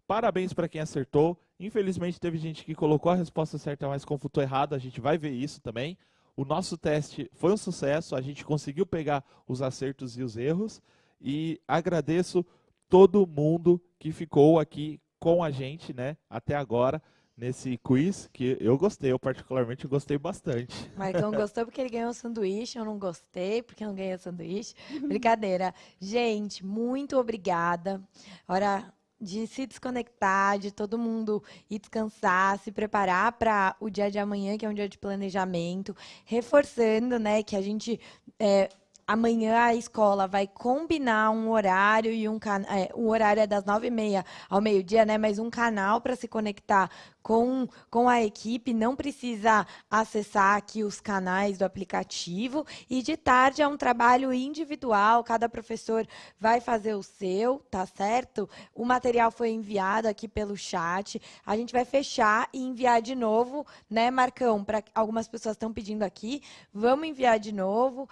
Parabéns para quem acertou. Infelizmente teve gente que colocou a resposta certa, mas confutou errado, a gente vai ver isso também. O nosso teste foi um sucesso, a gente conseguiu pegar os acertos e os erros, e agradeço todo mundo que ficou aqui com a gente, né, até agora, nesse quiz, que eu gostei, eu particularmente gostei bastante. Marcão gostou porque ele ganhou o sanduíche, eu não gostei porque eu não ganhei o sanduíche. Brincadeira. Gente, muito obrigada. Hora de se desconectar, de todo mundo ir descansar, se preparar para o dia de amanhã, que é um dia de planejamento, reforçando, né, que a gente amanhã a escola vai combinar um horário e o horário é das 9h30 ao meio-dia, né? Mas um canal para se conectar com a equipe, não precisa acessar aqui os canais do aplicativo. E de tarde é um trabalho individual, cada professor vai fazer o seu, tá certo? O material foi enviado aqui pelo chat. A gente vai fechar e enviar de novo, né, Marcão? Para algumas pessoas estão pedindo aqui, vamos enviar de novo.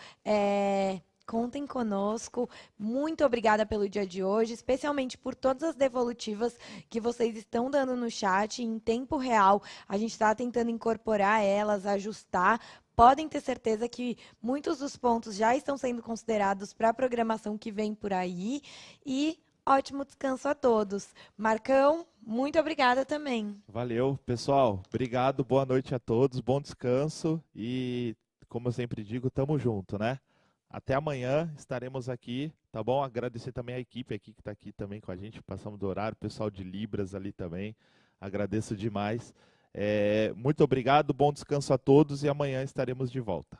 Contem conosco. Muito obrigada pelo dia de hoje, especialmente por todas as devolutivas que vocês estão dando no chat em tempo real. A gente está tentando incorporar elas, ajustar. Podem ter certeza que muitos dos pontos já estão sendo considerados para a programação que vem por aí. E ótimo descanso a todos. Marcão, muito obrigada também. Valeu, pessoal. Obrigado, boa noite a todos, bom descanso e, como eu sempre digo, tamo junto, né? Até amanhã estaremos aqui, tá bom? Agradecer também a equipe aqui que está aqui também com a gente, passamos do horário, o pessoal de Libras ali também, agradeço demais. Muito obrigado, bom descanso a todos e amanhã estaremos de volta.